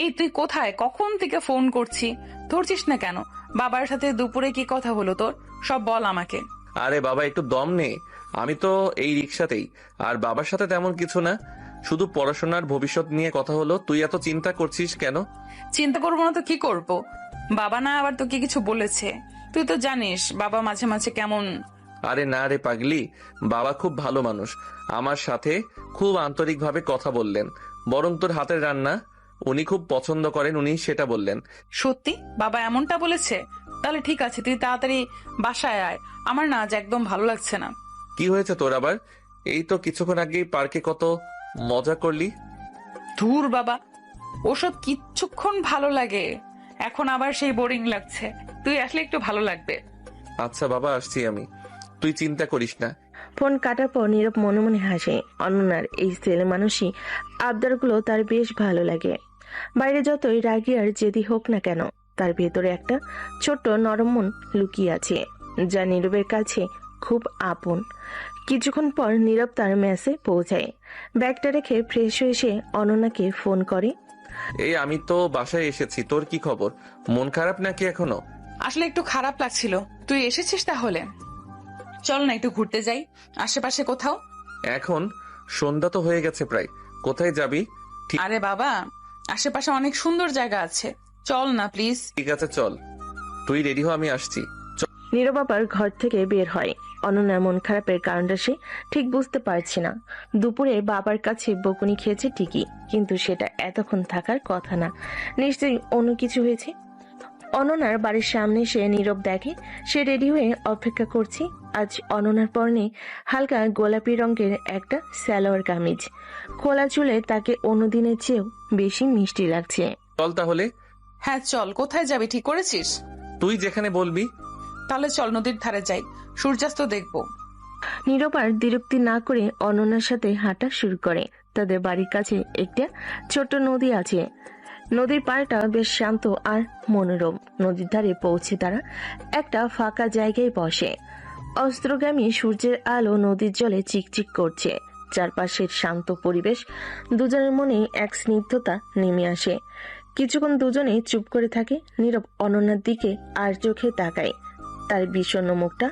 এই তুই কোথায়? কখন থেকে ফোন করছি, ধরছিস না কেন? বাবার সাথে দুপুরে কি কথা হলো তোর? সব বল আমাকে। আরে বাবা, একটু দম নে। আমি তো এই রিক্সাতেই। আর বাবার সাথে তেমন কিছু না, শুধু পড়াশোনার ভবিষ্যৎ নিয়ে কথা হলো। তুই এত চিন্তা করছিস কেন? চিন্তা করবো না তো কি করব? বাবা না আবার তোকে কিছু বলেছে? তুই তো জানিস বাবা মাঝে মাঝে কেমন। আরে না রে পাগলি, বাবা খুব ভালো মানুষ। আমার সাথে খুব আন্তরিকভাবে কথা বললেন। বরং তোর হাতের রান্না উনি খুব পছন্দ করেন, উনি সেটা বললেন। সত্যি বাবা এমনটা বলেছে? তাহলে ঠিক আছে, তুই তাড়াতাড়ি বাসায় আয়। আমার না আজ একদম ভালো লাগছে না। কি হয়েছে তোর আবার? এই তো কিছুক্ষণ আগেই পার্কে কত মজা করলি। ধুর বাবা, ওসব কিচ্ছুক্ষণ ভালো লাগে, এখন আবার সেই বোরিং লাগছে। তুই আসলে একটু ভালো লাগবে। আচ্ছা বাবা, আসছি আমি, তুই চিন্তা করিস না। ফোন কাটার পর নীরব মনে মনে হাসে। অনন্যার এই ছেলে মানুষই আবদারগুলো তার বেশ ভালো লাগে। বাইরে যতই রাগী আর জেদি হোক না কেন, তার ভেতরে একটা ছোট্ট নরম মন লুকিয়ে আছে, যা নীরবের কাছে খুব আপন। কিছুক্ষণ পর নীরব তার মেসে পৌঁছায়। ব্যাগটা রেখে ফ্রেশ হয়ে এসে অনন্যাকে ফোন করে। এই আমি তো বাসায় এসেছি, তোর কি খবর? মন খারাপ নাকি এখনো? আসলে একটু খারাপ লাগছিল। তুই এসেছিস তাহলে চল না একটু ঘুরতে যাই আশেপাশে কোথাও। এখন সন্ধ্যা তো হয়ে গেছে প্রায়, কোথায় যাবি? আরে বাবা, আশেপাশে অনেক সুন্দর জায়গা আছে, চল না প্লিজ। ঠিক আছে চল, তুই রেডি হ, আমি আসছি। নীরব আবার ঘর থেকে বের হয়। অনন্যার মন খারাপের কারণটা সে ঠিক বুঝতে পারছে না। দুপুরে বাবার কাছে বকুনি খেয়েছে ঠিকই, কিন্তু সেটা এতক্ষণ থাকার কথা না। নিশ্চয়ই অন্য কিছু হয়েছে। অনন্যার বাড়ির সামনে সে নীরব দেখে সে রেডি হয়ে অপেক্ষা করছে। আজ অনন্যার পরনে হালকা গোলাপি রঙের একটা সালোয়ার কামিজ। খোলা চুলে তাকে অন্যদিনের চেয়েও বেশি মিষ্টি লাগছে। চল তাহলে। হ্যাঁ চল, কোথায় যাবি ঠিক করেছিস? তুই যেখানে বলবি। তাহলে চল নদীর ধারে যাই, সূর্যাস্ত দেখবো। নীরব আর দ্বিরুক্তি না করে অনন্যার সাথে হাঁটা শুরু করে। তাদের বাড়ির কাছে একটা ছোট্ট নদী আছে। নদীর পাড়টা বেশ শান্ত আর মনোরম। নদীর ধারে পৌঁছে তারা একটা ফাঁকা জায়গায় বসে। অস্ত্রগামী সূর্যের আলো নদীর জলে চিকচিক করছে। চারপাশের শান্ত পরিবেশ দুজনের মনে এক স্নিগ্ধতা নেমে আসে। কিছুক্ষণ দুজনে চুপ করে থাকে। নীরব অনন্যার দিকে আর চোখে তাকায়। তার বিষণ্ণ মুখটা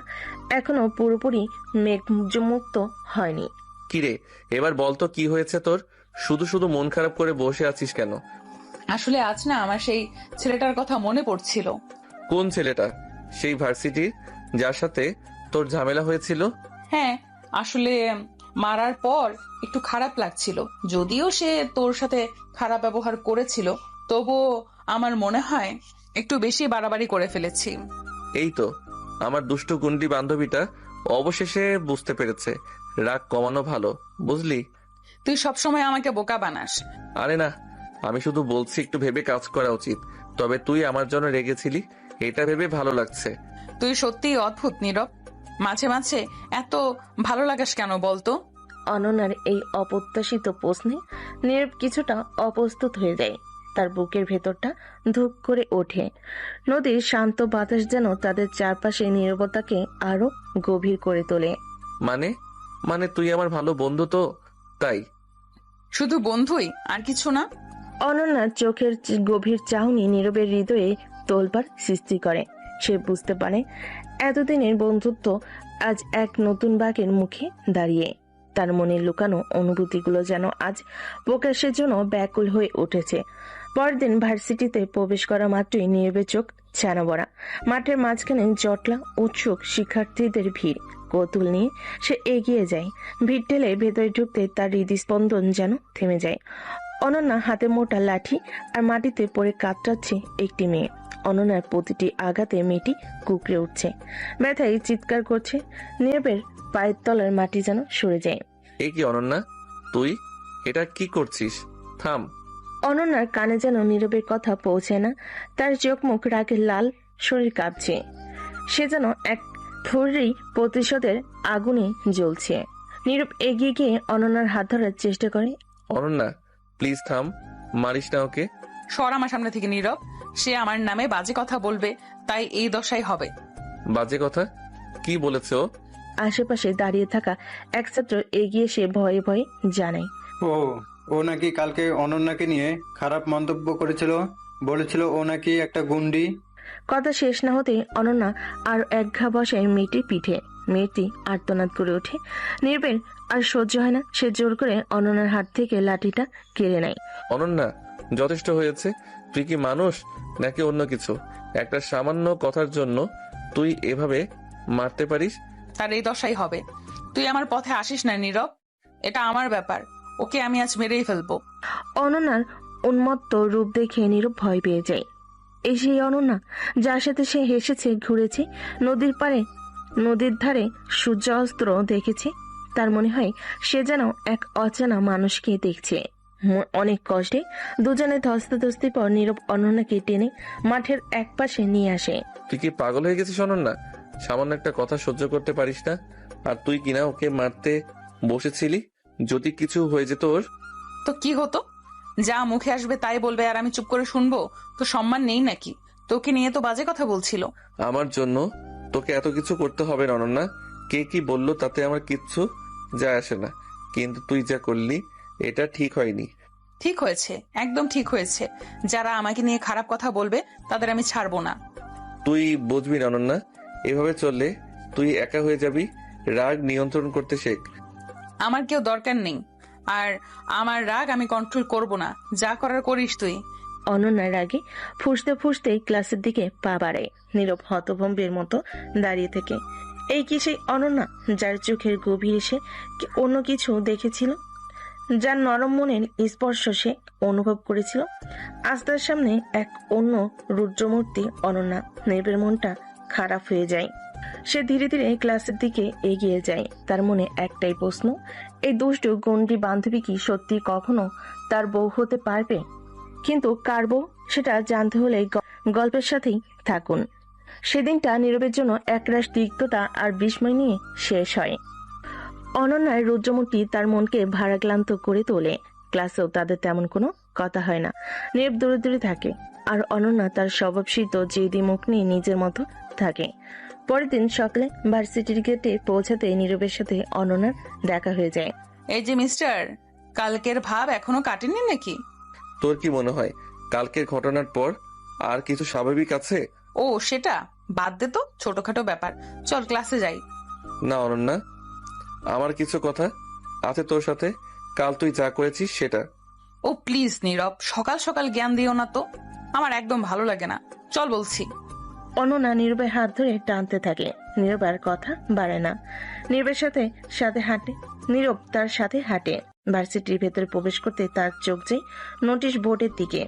এখনো পুরোপুরি মেঘমুক্ত হয়নি। কিরে, এবার বলতো কি হয়েছে তোর? শুধু শুধু মন খারাপ করে বসে আছিস কেন? আসলে আজ না আমার সেই ছেলেটার কথা মনে পড়ছিল। কোন ছেলেটা? সেই ভার্সিটির যার সাথে তোর ঝামেলা হয়েছিল? হ্যাঁ, আসলে মারার পর একটু খারাপ লাগছিল। যদিও সে তোর সাথে খারাপ ব্যবহার করেছিল, তবুও আমার মনে হয় একটু বেশি বাড়াবাড়ি করে ফেলেছি। এই তো আমার দুষ্টু গুন্ডি বান্ধবীটা অবশেষে বুঝতে পেরেছে রাগ কমানো ভালো, বুঝলি? তুই সবসময় আমাকে বোকা বানাস। আরে না, আমি শুধু বলছি একটু ভেবে কাজ করা উচিত। তবে তুই আমার জন্য রেগেছিলি, এটা ভেবে ভালো লাগছে। তুই সত্যিই অদ্ভুত নীরব, মাঝে মাঝে এত ভালো লাগাস কেন বলতো? অনন্যার এই অপ্রত্যাশিত প্রশ্নে নীরব কিছুটা অপ্রস্তুত হয়ে যায়। তার বুকের ভেতরটা ধুপ করে ওঠে। নদীর শান্ত বাতাস যেন তাদের চারপাশে নীরবতাকে আরো গভীর করে তোলে। মানে মানে তুই আমার ভালো বন্ধু তো, তাই? শুধু বন্ধুই, আর কিছু না? অনন্যার চোখের গভীর চাহনি নীরবের হৃদয়ে তোলপাড় সৃষ্টি করে। সে বুঝতে পারে এতদিনের বন্ধুত্ব আজ এক নতুন বাঘের মুখে দাঁড়িয়ে। তার মনে লুকানো অনুভূতিগুলো যেন আজ প্রকাশের জন্য ব্যাকুল হয়ে উঠেছে। পরদিন ভার্সিটিতে প্রবেশ করা মাত্রই নীরবের চোখ ছানা বড়া। মাঠের মাঝখানে জটলা উৎসুক শিক্ষার্থীদের ভিড়। কৌতূহল নিয়ে সে এগিয়ে যায়। ভিড় ঠেলে ভেতরে ঢুকতে তার হৃদস্পন্দন যেন থেমে যায়। অনন্যা হাতে মোটা লাঠি আর মাটিতে পড়ে কাতরাচ্ছে একটি মেয়ে। অনন্যার প্রতিটি আঘাতে মেয়েটি কুকড়ে উঠছে, ব্যথায় চিৎকার করছে। নীরবের পায়ের তলার মাটি যেন সরে যায়। এ কি অনন্যা, তুই এটা কি করছিস? থাম। অনন্যার কানে যেন নীরবের কথা পৌঁছে না। তার চোখ মুখ রাগে লাল, শরীর কাঁপছে। সে যেন এক থুরি প্রতিশোধের আগুনে জ্বলছে। নীরব এগিয়ে গিয়ে অনন্যার হাত ধরার চেষ্টা করে। অনন্যা প্লিজ থাম, মারিস না ওকে। সর আমার সামনে থেকে নীরব, সে আমার নামে বাজে কথা বলবে, তাই এই দশাই হবে। বাজে কথা কি বলেছে ও? আশেপাশে দাঁড়িয়ে থাকা এক ছাত্র এগিয়ে সে ভয়ে ভয়ে জানায়। ও নাকি কালকে অনন্যাকে নিয়ে খারাপ মন্তব্য করেছিল, বলেছিল ও নাকি একটা গুন্ডি। কথা শেষ না হতে অনন্যা আর এক ঘা বসায় মেয়েটির পিঠে। মেয়েটি আর্তনাদ করে ওঠে। নীরবের আর সহ্য হয় না। সে জোর করে অনন্যার হাত থেকে লাঠিটা কেড়ে নেয়। অনন্যা যথেষ্ট হয়েছে। তুই কি মানুষ নাকি অন্য কিছু? একটা সামান্য কথার জন্য তুই এভাবে মারতে পারিস? তার এই দশাই হবে। তুই আমার পথে আসিস না নীরব, এটা আমার ব্যাপার। ওকে আমি আজ মেরেই ফেলবো। অনন্যার উন্মত্ত রূপ দেখে নীরব ভয় পেয়ে যায়। এই সেই অনন্যা যার সাথে সে হেসেছে, ঘুরেছে, নদীর পাড়ে নদীর ধারে সূর্য অস্ত্র দেখেছে। তার মনে হয় সে যেন এক অচেনা মানুষকে দেখছে। অনেক কষ্টে দুজনে ধস্তাধস্তি পর নীরব অনন্যাকে টেনে মাঠের এক পাশে নিয়ে আসে। তুই কি পাগল হয়ে গেছিস অনন্যা? সামান্য একটা কথা সহ্য করতে পারিস না? আর তুই কিনা ওকে মারতে বসেছিলি। যদি কিছু হয়ে যেত ওর? তো কি হতো? যা মুখে আসবে তাই বলবে আর আমি চুপ করে শুনবো? তো সম্মান নেই নাকি? তোকে নিয়ে তো বাজে কথা বলছিল। আমার জন্য তোকে এত কিছু করতে হবে না অনন্যা। কে কি বললো তাতে আমার কিচ্ছু যায় আসে না, কিন্তু তুই যা করলি এটা ঠিক হয়নি। ঠিক হয়েছে, একদম ঠিক হয়েছে। যারা আমাকে নিয়ে খারাপ কথা বলবে তাদের আমি ছাড়বো না। তুই বুঝবি না অনন্যা, এভাবে চললে তুই একা হয়ে যাবি। রাগ নিয়ন্ত্রণ করতে শেখ। আমার কেউ দরকার নেই, আর আমার রাগ আমি কন্ট্রোল করব না। যা করার করিস তুই। অনন্যার রাগে ফুঁসতে ফুঁসতে ক্লাসের দিকে পা বাড়ায়। নীরব হতভম্বের মতো দাঁড়িয়ে থেকে। এই কি সেই অনন্যা যার চোখের গভীরে সে অন্য কিছু দেখেছিল, যার নরম মনের স্পর্শ সে অনুভব করেছিল? আজ তার সামনে এক অন্য রুদ্রমূর্তি অনন্যা। নীরবের মনটা খারাপ হয়ে যায়। সে ধীরে ধীরে ক্লাসের দিকে এগিয়ে যায়। তার মনে একটাই প্রশ্ন, এই দুষ্টু গণ্ডি বান্ধবী কি সত্যি কখনো তার বউ হতে পারবে? কিন্তু কার বউ সেটা জানতে হলে গল্পের সাথেই থাকুন। সেদিনটা নীরবের জন্য একরাশ তিক্ততা আর বিস্ময় নিয়ে শেষ হয়। অনন্যার রুদ্রমূর্তি তার মনকে ভারাক্লান্ত করে তোলে। ক্লাসেও তাদের তেমন কোনো কথা হয় না। নীরব দূরে দূরে থাকে, আর অনন্যা তার স্বভাবসিদ্ধ জেদি মুখ নিয়ে নিজের মতো থাকে। পরের দিন সকালে ভার্সিটির গেটে পৌঁছাতে নীরবের সাথে অনন্যার দেখা হয়ে যায়। এই যে মিস্টার, কালকের ভাব এখনো কাটেনি নাকি? তোর কি মনে হয় কালকের ঘটনার পর আর কিছু স্বাভাবিক আছে? ও সেটা বাদ দে তো, ছোটখাটো ব্যাপার। চল ক্লাসে যাই। না অনন্যা, আমার কিছু কথা আছে তোর সাথে। কাল তুই যা করেছিস সেটা। ও প্লিজ নীরব, সকাল সকাল জ্ঞান দিও না তো, আমার একদম ভালো লাগে না। চল বলছি। অনন্যা নীরবের হাত ধরে টানতে থাকে। নীরব আর কথা বাড়ে না। নীরবের সাথে সাথে হাঁটে। নীরব তার সাথে হাঁটে। ভার্সিটির ভেতরে প্রবেশ করতে তার চোখ যায় নোটিশ বোর্ডের দিকে।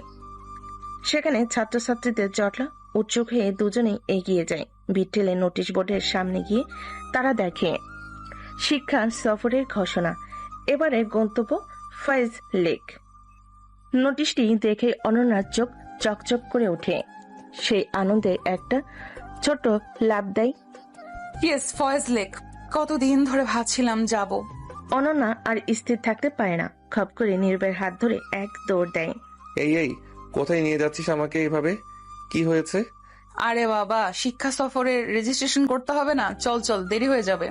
সেখানে ছাত্রছাত্রীদের জটলা। উৎসুক হয়ে দুজনেই এগিয়ে যায়। ভিড় ঠেলে নোটিশ বোর্ডের সামনে গিয়ে তারা দেখে শিক্ষা সফরের ঘোষণা। এবারে গন্তব্য ফয়েজ লেক। নোটিশটি দেখে অনন্যার চোখ চকচক করে ওঠে। সেই আনন্দে একটা ছোট লাফ দেয়। ইয়েস, ফয়েজ লেক। কতদিন ধরে ভাবছিলাম যাব। অনন্যা আর স্থির থাকতে পারে না। খপ করে নীরবের হাত ধরে এক দৌড় দেয়। এই কোথায় নিয়ে যাচ্ছিস আমাকে এভাবে? কি হয়েছে? আরে বাবা, শিক্ষা সফরের রেজিস্ট্রেশন করতে হবে না? চল চল, দেরি হয়ে যাবে।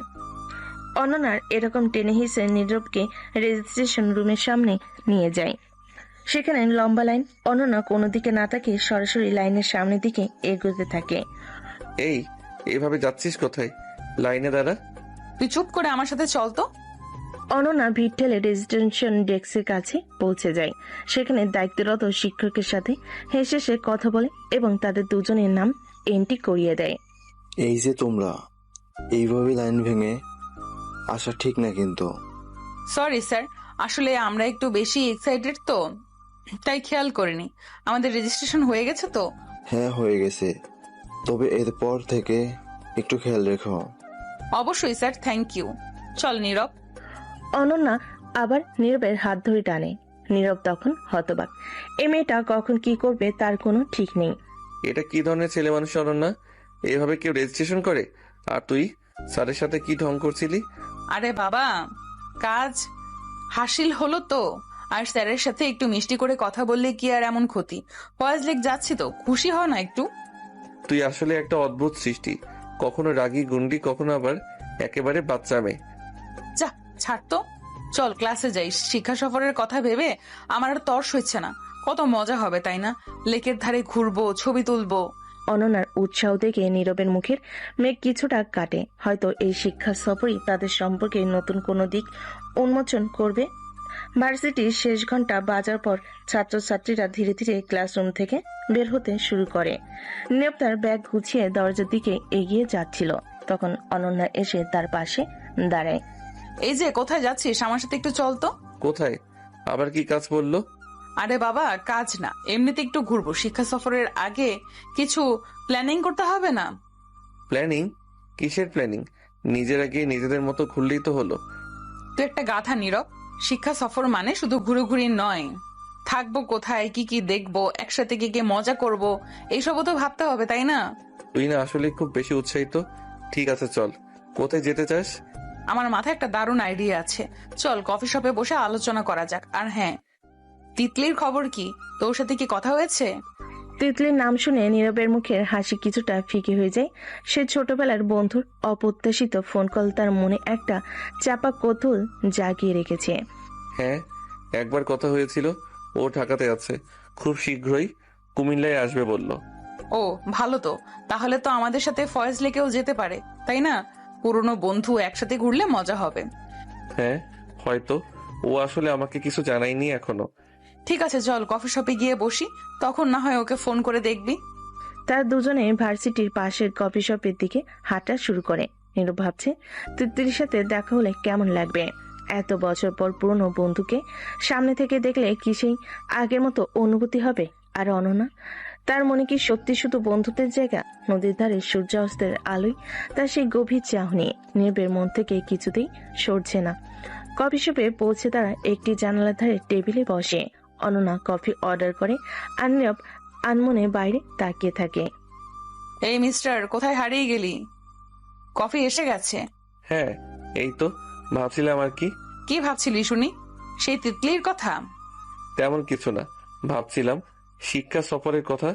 অনন্যার এরকম টেনে হিসে নীরবকে রেজিস্ট্রেশন রুমের সামনে নিয়ে যায়। সেখানে লম্বা লাইন। অনন্যা কোনো দিকে না তাকিয়ে সরাসরি লাইনের সামনের দিকে এগোতে থাকে। এভাবে যাচ্ছিস কোথায়? লাইনে দাঁড়া। তুই চুপ করে আমার সাথে চল তো। অনন্যা ভিড় ঠেলে রেজিস্ট্রেশন ডেস্কের কাছে পৌঁছে যায়। সেখানে দায়িত্বরত শিক্ষকের সাথে হেসে সে কথা বলে এবং তাদের দুজনের নাম এন্ট্রি করিয়ে দেয়। এই যে তোমরা এইভাবে লাইন ভেঙে আসা ঠিক না কিন্তু। সরি স্যার, আসলে আমরা একটু বেশি এক্সাইটেড তো, তাই খেয়াল করিনি। আমাদের রেজিস্ট্রেশন হয়ে গেছে তো? হ্যাঁ হয়ে গেছে, তবে এরপর থেকে একটু খেয়াল রেখো। অবশ্যই স্যার, থ্যাংক ইউ। চল নীরব। অনন্যা আবার নীরবের হাত ধরে টানে। নীরব তখন হতবাক। এ মেয়েটা কখন কি করবে তার কোনো ঠিক নেই। এটা কি ধরনের ছেলে মানুষ অনন্যা? এভাবে কেউ রেজিস্ট্রেশন করে? আর তুই স্যারের সাথে কি ঢং করছিলি? আরে বাবা, কাজ হাসিল হলো তো, আর স্যারের সাথে একটু মিষ্টি করে কথা বললে কি আর এমন ক্ষতি? ফয়েজ লেক যাচ্ছি তো, খুশি হ না একটু। তুই আসলে একটা অদ্ভুত সৃষ্টি, কখনো রাগী গুন্ডি, কখনো আবার একেবারে বাচ্চা মেয়ে। যা ছাড় তো, চল ক্লাসে যাই। শিক্ষা সফরের কথা ভেবে আমার আর তর্স হচ্ছে না। কত মজা হবে তাই না? লেকের ধারে ঘুরবো, ছবি তুলবো। অনন্যার উৎসাহ দেখে নীরবের মুখের মেঘ কিছুটা কাটে। হয়তো এই শিক্ষা সফরই তাদের সম্পর্কে নতুন কোনো দিক উন্মোচন করবে। ভার্সিটির শেষ ঘন্টা বাজার পর ছাত্রছাত্রীরা ধীরে ধীরে ক্লাসরুম থেকে বের হতে শুরু করে। নীরব তার ব্যাগ গুছিয়ে দরজার দিকে এগিয়ে যাচ্ছিল, তখন অনন্যা এসে তার পাশে দাঁড়ায়। এই যে কোথায় যাচ্ছিস? আমার সাথে একটু চল তো। কোথায়? আবার কি কাজ বললো? আরে বাবা, কাজ না, এমনিতে একটু ঘুরবো। শিক্ষা সফরের আগে কিছু প্ল্যানিং করতে হবে না? প্ল্যানিং? কিসের প্ল্যানিং? নিজের আগে নিজেদের মতো ঘুরলেই তো হলো। তুই একটা গাধা নীরব। শিক্ষা সফর মানে শুধু ঘুরোঘুরি নয়। থাকবো কোথায়, কি কি দেখবো, একসাথে কি কি মজা করব, এইসবও তো ভাবতে হবে, তাই না? তুই না আসলে খুব বেশি উৎসাহিত। ঠিক আছে চল, কোথায় যেতে চাস? আমার মাথায় একটা দারুণ আইডিয়া আছে। চল কফি শপে বসে আলোচনা করা যাক। আর হ্যাঁ, তিতলির খবর কি? তোর সাথে কি কথা হয়েছে? তিতলির নাম শুনে নীরবের মুখের হাসি কিছুটা ফিকে হয়ে যায়। সে ছোটবেলার বন্ধুর অপ্রত্যাশিত ফোন কল তার মনে একটা চাপা কৌতূহল জাগিয়ে রেখেছে। হ্যাঁ, একবার কথা হয়েছিল। ও ঢাকাতে আছে, খুব শীঘ্রই কুমিল্লায় আসবে বলল। ও ভালো তো, তাহলে তো আমাদের সাথে ফয়েজ লেকেও যেতে পারে, তাই না? পুরনো বন্ধু একসাথে ঘুরলে মজা হবে। হ্যাঁ হয়তো। ও আসলে আমাকে কিছু জানায়নি এখনো। ঠিক আছে চল কফি শপে গিয়ে বসি, তখন না হয় ওকে ফোন করে দেখবি। তার দুজনে ভার্সিটির পাশের কফি শপের দিকে হাঁটা শুরু করে। নীরব ভাবছে তিতলির সাথে দেখা হলে কেমন লাগবে। এত বছর পর পুরনো বন্ধুকে সামনে থেকে দেখলে কি সেই আগের মতো অনুভূতি হবে? আর অনন্যা, তার মনে কি সত্যি শুধু বন্ধুত্বের জায়গা? নদীর ধারে সূর্যাস্তের আলোয় তার সেই গভীর চাহনি নীরবের মন থেকে কিছুতেই সরছে না। কফি শপে পৌঁছে তারা একটি জানালার ধারে টেবিলে বসে। অনন্যা কফি অর্ডার করে আর নীরব আনমনে বাইরে তাকিয়ে থাকে। এই মিস্টার, কোথায় হারিয়ে গেলি? কফি এসে গেছে। হ্যাঁ এই তো, ভাবছিলাম আর কি। কি ভাবছিলি শুনি? সেই তিতলির কথা? তেমন কিছু না, ভাবছিলাম শিক্ষা সফরের কথা।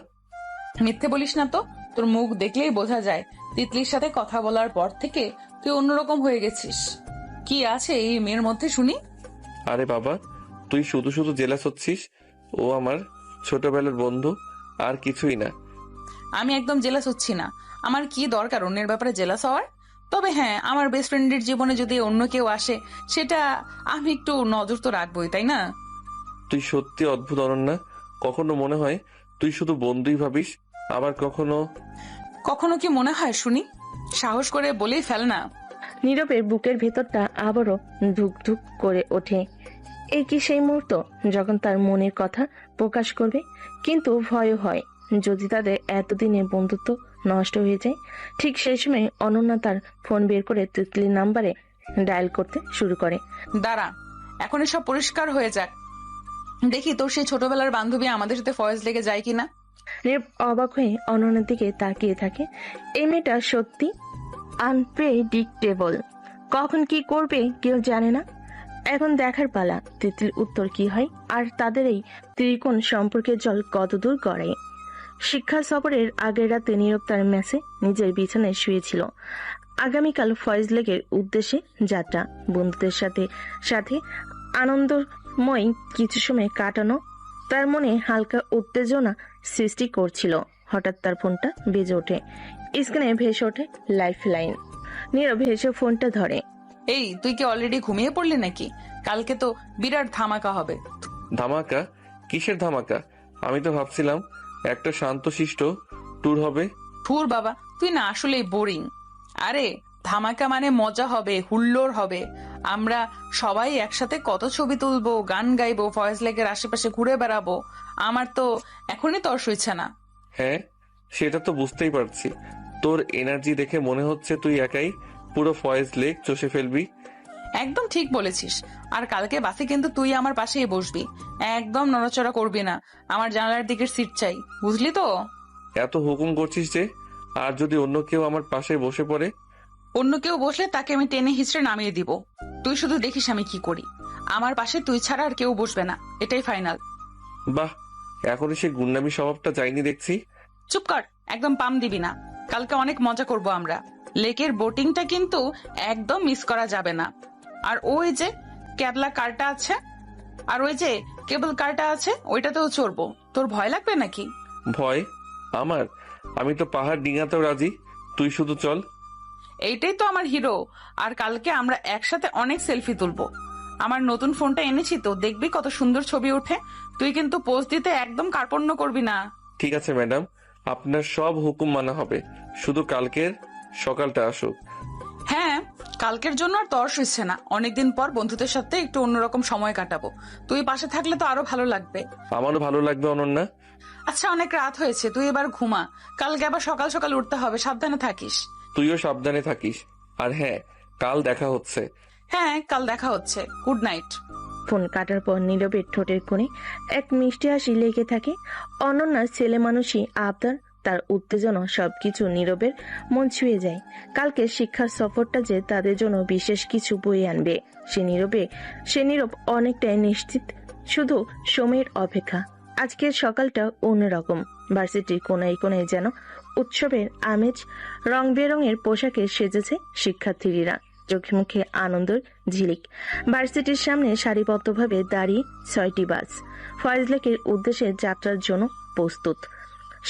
মিথ্যে বলিস না তো, তোর মুখ দেখলেই বোঝা যায় তিতলির সাথে কথা বলার পর থেকে তুই অন্যরকম হয়ে গেছিস। কি আছে এই মেয়ের মধ্যে শুনি? আরে বাবা, তুই শুধু শুধু জেলাস হচ্ছিস। ও আমার ছোটবেলার বন্ধু, আর কিছুই না। আমি একদম জেলাস হচ্ছি না। আমার কি দরকার অন্যের ব্যাপারে জেলাস হওয়ার? তবে হ্যাঁ, আমার বেস্ট ফ্রেন্ডের জীবনে যদি অন্য কেউ আসে, সেটা আমি একটু নজর তো রাখবোই, তাই না? তুই সত্যি অদ্ভুত অনন্যা। কখনো মনে হয় তুই শুধু বন্ধুই ভাবিস, আবার কখনো কখনো কি মনে হয় শুনি? সাহস করে বলেই ফেল না। নীরবের বুকের ভেতরটা আবারও ধুক ধুক করে ওঠে। এই কি সেই মুহূর্ত যখন তার মনের কথা প্রকাশ করবে? কিন্তু ভয়ও হয়, যদি তাদের এতদিনের বন্ধুত্ব নষ্ট হয়ে যায়। ঠিক সেই সময় অনন্যা তার ফোন বের করে তিতলির নাম্বারে ডায়াল করতে শুরু করে। দাঁড়া, এখন সব পরিষ্কার হয়ে যাক। দেখি তোর সেই ছোটবেলার বান্ধবী আমাদের সাথে ফয়েজ লেগে যায় কিনা। নীরব অবাক হয়ে অনন্যার দিকে তাকিয়ে থাকে। এই মেয়েটা সত্যি আনপ্রেডিক্টেবল, কখন কি করবে কেউ জানে না। এখন দেখার পালা তিতলির উত্তর কি হয়, আর তাদের এই ত্রিকোণ সম্পর্কের জল কতদূর গড়ায়। শিক্ষা সফরের আগের রাতে নীরব তার মেসে নিজের বিছানায় শুয়েছিল। আগামীকাল ফয়েজ লেকের উদ্দেশ্যে যাত্রা। বন্ধুদের সাথে সাথে আনন্দময় কিছু সময় কাটানো তার মনে হালকা উত্তেজনা সৃষ্টি করছিল। হঠাৎ তার ফোনটা বেজে ওঠে। স্ক্রিনে ভেসে ওঠে লাইফ লাইন। নীরব হেসে ফোনটা ধরে। এই, তুই কি অলরেডি ঘুমিয়ে পড়লি নাকি? কালকে তো বিরাট ধামাকা হবে। ধামাকা? কিসের ধামাকা? আমি তো ভাবছিলাম একটা শান্তশিষ্ট ট্যুর হবে। ধুর বাবা, তুই না আসলেই বোরিং। আরে ধামাকা মানে মজা হবে, হুল্লোড় হবে। আমরা সবাই একসাথে কত ছবি তুলবো, গান গাইবো, ফয়েজ লেকের আশেপাশে ঘুরে বেড়াবো। আমার তো এখনই তর সইছে না। হ্যাঁ সেটা তো বুঝতেই পারছি। তোর এনার্জি দেখে মনে হচ্ছে তুই একাই পুরো ফয়েজ লেক চষে ফেলবি। একদম ঠিক বলেছিস। আর কালকে বাসে কিন্তু তুই আমার পাশেই বসবি, একদম নড়াচড়া করবি না। আমার জানালার দিকের সিট চাই, বুঝলি তো? এত হুকুম করছিস যে, আর যদি অন্য কেউ আমার পাশে বসে পড়ে? অন্য কেউ বসলে তাকে আমি টেনে হিচড়ে নামিয়ে দিব। তুই শুধু দেখিস আমি কি করি। আমার পাশে তুই ছাড়া আর কেউ বসবে না, এটাই ফাইনাল। বাহ, এখনো সে গুন্ডামি স্বভাবটা যায়নি দেখছি। চুপ কর, একদম পাম দিবি না। কালকে অনেক মজা করব আমরা। লেকের বোটিংটা কিন্তু একদম মিস করা যাবে না। আর ওই যে ক্যাবলা কারটা আছে, আর ওই যে কেবল কারটা আছে, ওইটাতেও চড়বো। তোর ভয় লাগবে নাকি? ভয় আমার? আমি তো পাহাড় ডিঙাতেও রাজি, তুই শুধু চল। এইটাই তো আমার হিরো। আর কালকে আমরা একসাথে অনেক সেলফি তুলবো। আমার নতুন ফোনটা এনেছি তো, দেখবি কত সুন্দর ছবি ওঠে। তুই কিন্তু পোজ দিতে একদম কার্পণ্য করবি না। ঠিক আছে ম্যাডাম, আপনার সব হুকুম মানা হবে, শুধু কালকের সকালটা আসুক। হ্যাঁ, কালকের জন্য আর তর্স হচ্ছে না, অনেকদিন পর বন্ধুদের সাথে একটু অন্যরকম সময় কাটাবো। তুই পাশে থাকলে তো আরো ভালো লাগবে। আমারও ভালো লাগবে অনন্যা। আচ্ছা, অনেক রাত হয়েছে, তুই এবার ঘুমা, কালকে আবার সকাল সকাল উঠতে হবে, সাবধানে থাকিস। তুইও সাবধানে থাকিস। আর হ্যাঁ, কাল দেখা হচ্ছে। হ্যাঁ, কাল দেখা হচ্ছে। Good night. ফোন কাটার পর নীরবের ঠোঁটের কোণে এক মিষ্টি হাসি লেগে থাকে। অনন্যার ছেলে মানুষই আবদার, তার উত্তেজনা সবকিছু নীরবের মন ছুঁয়ে যায়। কালকে শিক্ষার সফরটা যে তাদের জন্য বিশেষ কিছু বয়ে আনবে সে নীরব অনেকটাই নিশ্চিত, শুধু সময়ের অপেক্ষা। আজকের সকালটা অন্যরকম। ভার্সিটির কোনায় কোনায় যেন উৎসবের আমেজ, রং বেরঙের পোশাকে সেজেছে শিক্ষার্থীরা, চোখে মুখে আনন্দের ঝিলিক। ভার্সিটির সামনে সারিবদ্ধভাবে দাঁড়িয়ে 6টি বাস ফয়েজলেকের উদ্দেশ্যে যাত্রার জন্য প্রস্তুত।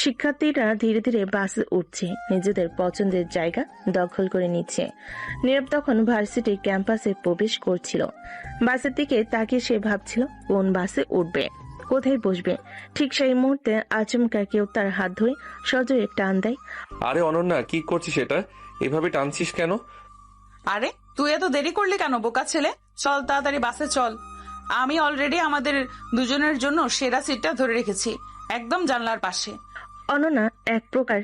শিক্ষার্থীরা ধীরে ধীরে বাসে উঠছে, নিজেদের পছন্দের জায়গা দখল করে নিচ্ছে। নীরব তখন ভার্সিটি ক্যাম্পাসে প্রবেশ করছিল। বাসের দিকে তাকিয়ে সে ভাবছিল কোন বাসে উঠবে, কোথায় বসবে। ঠিক সেই মুহূর্তে আচমকা কেউ তার হাত ধরে সজোরে টান দেয়। আরে অনন্যা, কি করছিস? এটা এভাবে টানছিস কেন? আরে তুই এত দেরি করলি কেন বোকা ছেলে? চল তাড়াতাড়ি বাসে চল। আমি অলরেডি আমাদের দুজনের জন্য সেরা সিটটা ধরে রেখেছি, একদম জানলার পাশে। অনন্যা এক প্রকার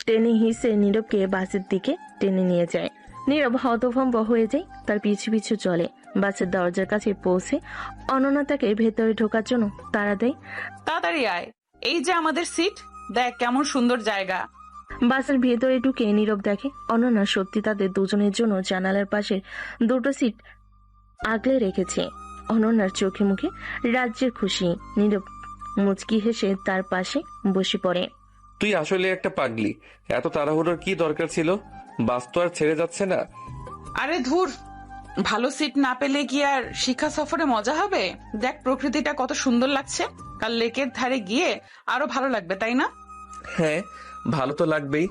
টেনে হিসে নীরবকে বাসের দিকে টেনে নিয়ে যায়। নীরব হতভম্ব হয়ে যায়, তার পিছু পিছু চলে। বাসের দরজার কাছে পৌঁছে অনন্যা তাকে ভেতরে ঢোকার জন্য তাড়া দেয়। তাড়াতাড়ি আয়, এই যে আমাদের সিট, দেখ কেমন সুন্দর জায়গা। বাসের ভেতরে ঢুকে নীরব দেখে অনন্যা সত্যি তাদের দুজনের জন্য জানালার পাশে দুটো সিট আগলে রেখেছে। অনন্যার চোখে মুখে রাজ্যের খুশি। নীরব মুচকি হেসে তার পাশে বসে পড়ে। তুই আসলে একটা পাগলি। এত তাড়াহুড়োর কি দরকার ছিল? বাস তো আর ছেড়ে যাচ্ছে না। আরে ধুর, ভালো সিট না পেলে কি আর শিক্ষা সফরে মজা হবে? দেখ প্রকৃতিটা কত সুন্দর লাগছে, কাল লেকের ধারে গিয়ে আরো ভালো লাগবে, তাই না? হ্যাঁ, ভালো তো লাগবেই।